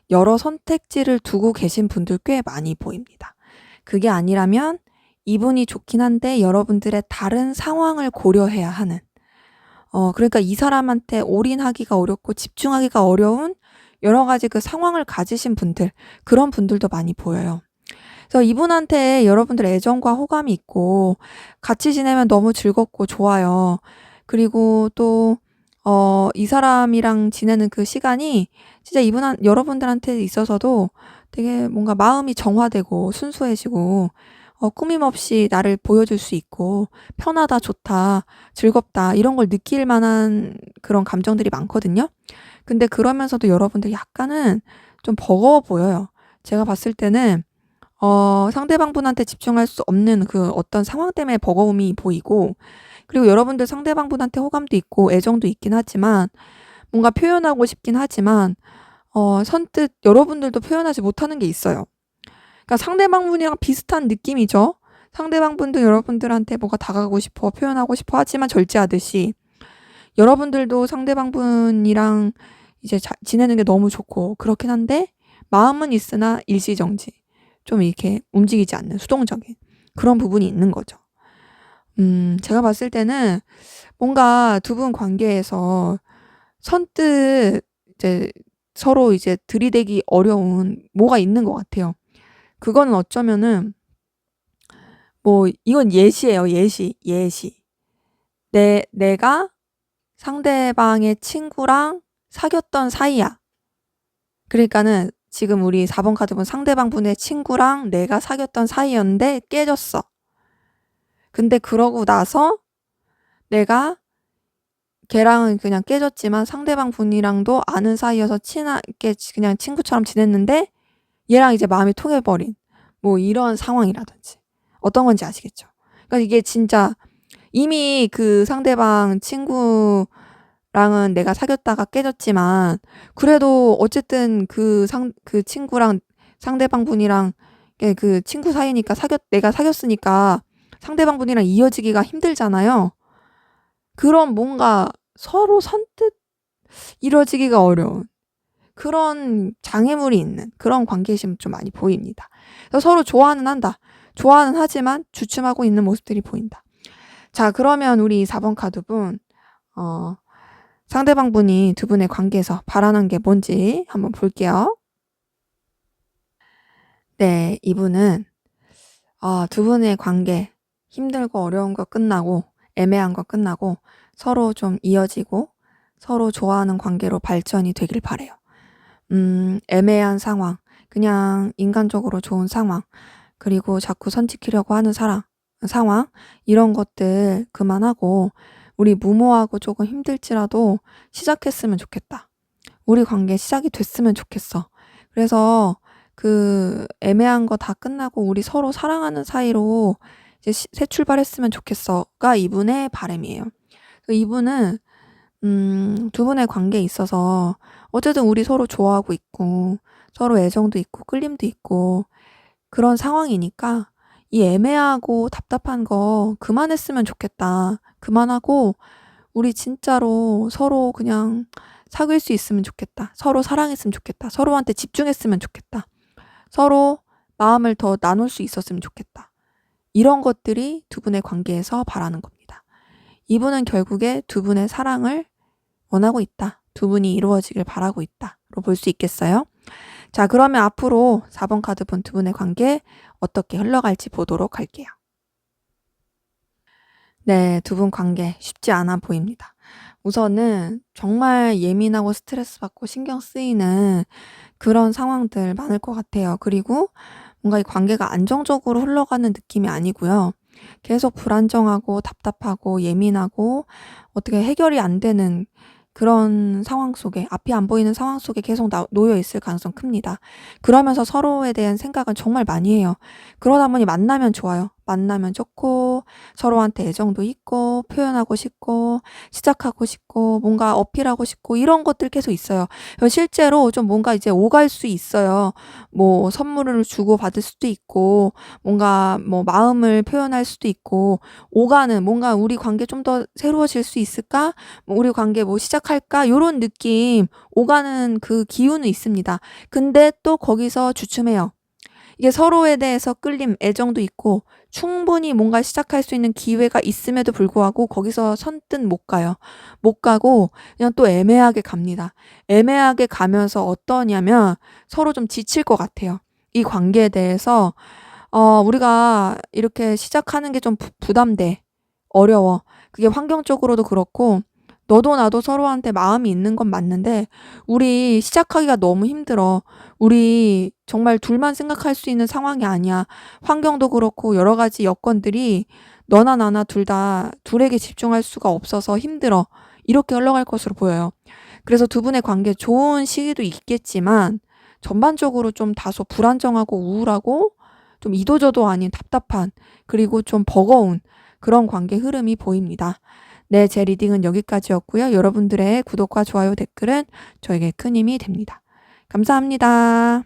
여러 선택지를 두고 계신 분들 꽤 많이 보입니다. 그게 아니라면 이분이 좋긴 한데 여러분들의 다른 상황을 고려해야 하는, 그러니까 이 사람한테 올인하기가 어렵고 집중하기가 어려운 여러 가지 그 상황을 가지신 분들, 그런 분들도 많이 보여요. 그래서 이분한테 여러분들 애정과 호감이 있고 같이 지내면 너무 즐겁고 좋아요. 그리고 또 이 사람이랑 지내는 그 시간이 진짜 여러분들한테 있어서도 되게 뭔가 마음이 정화되고 순수해지고, 꾸밈 없이 나를 보여줄 수 있고 편하다, 좋다, 즐겁다 이런 걸 느낄 만한 그런 감정들이 많거든요. 근데 그러면서도 여러분들 약간은 좀 버거워 보여요. 제가 봤을 때는 상대방분한테 집중할 수 없는 그 어떤 상황 때문에 버거움이 보이고, 그리고 여러분들 상대방분한테 호감도 있고 애정도 있긴 하지만 뭔가 표현하고 싶긴 하지만 선뜻 여러분들도 표현하지 못하는 게 있어요. 그러니까 상대방분이랑 비슷한 느낌이죠. 상대방분도 여러분들한테 뭐가 다가가고 싶어, 표현하고 싶어 하지만 절제하듯이, 여러분들도 상대방분이랑 이제 지내는 게 너무 좋고 그렇긴 한데 마음은 있으나 일시정지, 좀 이렇게 움직이지 않는 수동적인 그런 부분이 있는 거죠. 제가 봤을 때는 뭔가 두 분 관계에서 선뜻 이제 서로 이제 들이대기 어려운 뭐가 있는 것 같아요. 그거는 어쩌면은 뭐 이건 예시예요. 예시. 내가 상대방의 친구랑 사귀었던 사이야. 그러니까는 지금 우리 4번 카드 본 상대방분의 친구랑 내가 사귀었던 사이였는데 깨졌어. 근데 그러고 나서 내가 걔랑은 그냥 깨졌지만 상대방 분이랑도 아는 사이여서 친하게 그냥 친구처럼 지냈는데 얘랑 이제 마음이 통해버린 뭐 이런 상황이라든지, 어떤 건지 아시겠죠? 그러니까 이게 진짜 이미 그 상대방 친구랑은 내가 사귀었다가 깨졌지만 그래도 어쨌든 그 친구랑 상대방 분이랑 그 친구 사이니까 내가 사귀었으니까 상대방 분이랑 이어지기가 힘들잖아요. 그런 뭔가 서로 선뜻 이루어지기가 어려운 그런 장애물이 있는 그런 관계심 좀 많이 보입니다. 그래서 서로 좋아는 한다. 좋아는 하지만 주춤하고 있는 모습들이 보인다. 자, 그러면 우리 4번 카드분, 상대방 분이 두 분의 관계에서 바라는 게 뭔지 한번 볼게요. 네, 이분은 두 분의 관계 힘들고 어려운 거 끝나고 애매한 거 끝나고 서로 좀 이어지고 서로 좋아하는 관계로 발전이 되길 바래요. 애매한 상황, 그냥 인간적으로 좋은 상황, 그리고 자꾸 선 지키려고 하는 상황, 이런 것들 그만하고 우리 무모하고 조금 힘들지라도 시작했으면 좋겠다. 우리 관계 시작이 됐으면 좋겠어. 그래서 그 애매한 거 다 끝나고 우리 서로 사랑하는 사이로 이제 새 출발했으면 좋겠어가 이분의 바람이에요. 이분은 두 분의 관계에 있어서 어쨌든 우리 서로 좋아하고 있고 서로 애정도 있고 끌림도 있고 그런 상황이니까 이 애매하고 답답한 거 그만했으면 좋겠다. 그만하고 우리 진짜로 서로 그냥 사귈 수 있으면 좋겠다. 서로 사랑했으면 좋겠다. 서로한테 집중했으면 좋겠다. 서로 마음을 더 나눌 수 있었으면 좋겠다. 이런 것들이 두 분의 관계에서 바라는 겁니다. 이분은 결국에 두 분의 사랑을 원하고 있다. 두 분이 이루어지길 바라고 있다로 볼 수 있겠어요? 자, 그러면 앞으로 4번 카드 본 두 분의 관계 어떻게 흘러갈지 보도록 할게요. 네, 두 분 관계 쉽지 않아 보입니다. 우선은 정말 예민하고 스트레스 받고 신경 쓰이는 그런 상황들 많을 것 같아요. 그리고 뭔가 이 관계가 안정적으로 흘러가는 느낌이 아니고요. 계속 불안정하고 답답하고 예민하고 어떻게 해결이 안 되는 그런 상황 속에, 앞이 안 보이는 상황 속에 계속 놓여 있을 가능성 큽니다. 그러면서 서로에 대한 생각은 정말 많이 해요. 그러다 보니 만나면 좋아요. 만나면 좋고 서로한테 애정도 있고 표현하고 싶고 시작하고 싶고 뭔가 어필하고 싶고 이런 것들 계속 있어요. 실제로 좀 뭔가 이제 오갈 수 있어요. 뭐 선물을 주고 받을 수도 있고 뭔가 뭐 마음을 표현할 수도 있고 오가는 뭔가 우리 관계 좀 더 새로워질 수 있을까? 뭐 우리 관계 뭐 시작할까? 요런 느낌 오가는 그 기운은 있습니다. 근데 또 거기서 주춤해요. 이게 서로에 대해서 끌림, 애정도 있고 충분히 뭔가 시작할 수 있는 기회가 있음에도 불구하고 거기서 선뜻 못 가요. 못 가고 그냥 또 애매하게 갑니다. 애매하게 가면서 어떠냐면 서로 좀 지칠 것 같아요. 이 관계에 대해서 우리가 이렇게 시작하는 게 좀 부담돼. 어려워. 그게 환경적으로도 그렇고 너도 나도 서로한테 마음이 있는 건 맞는데 우리 시작하기가 너무 힘들어. 우리 정말 둘만 생각할 수 있는 상황이 아니야. 환경도 그렇고 여러 가지 여건들이 너나 나나 둘에게 집중할 수가 없어서 힘들어. 이렇게 흘러갈 것으로 보여요. 그래서 두 분의 관계 좋은 시기도 있겠지만 전반적으로 좀 다소 불안정하고 우울하고 좀 이도저도 아닌 답답한 그리고 좀 버거운 그런 관계 흐름이 보입니다. 네, 제 리딩은 여기까지였고요. 여러분들의 구독과 좋아요, 댓글은 저에게 큰 힘이 됩니다. 감사합니다.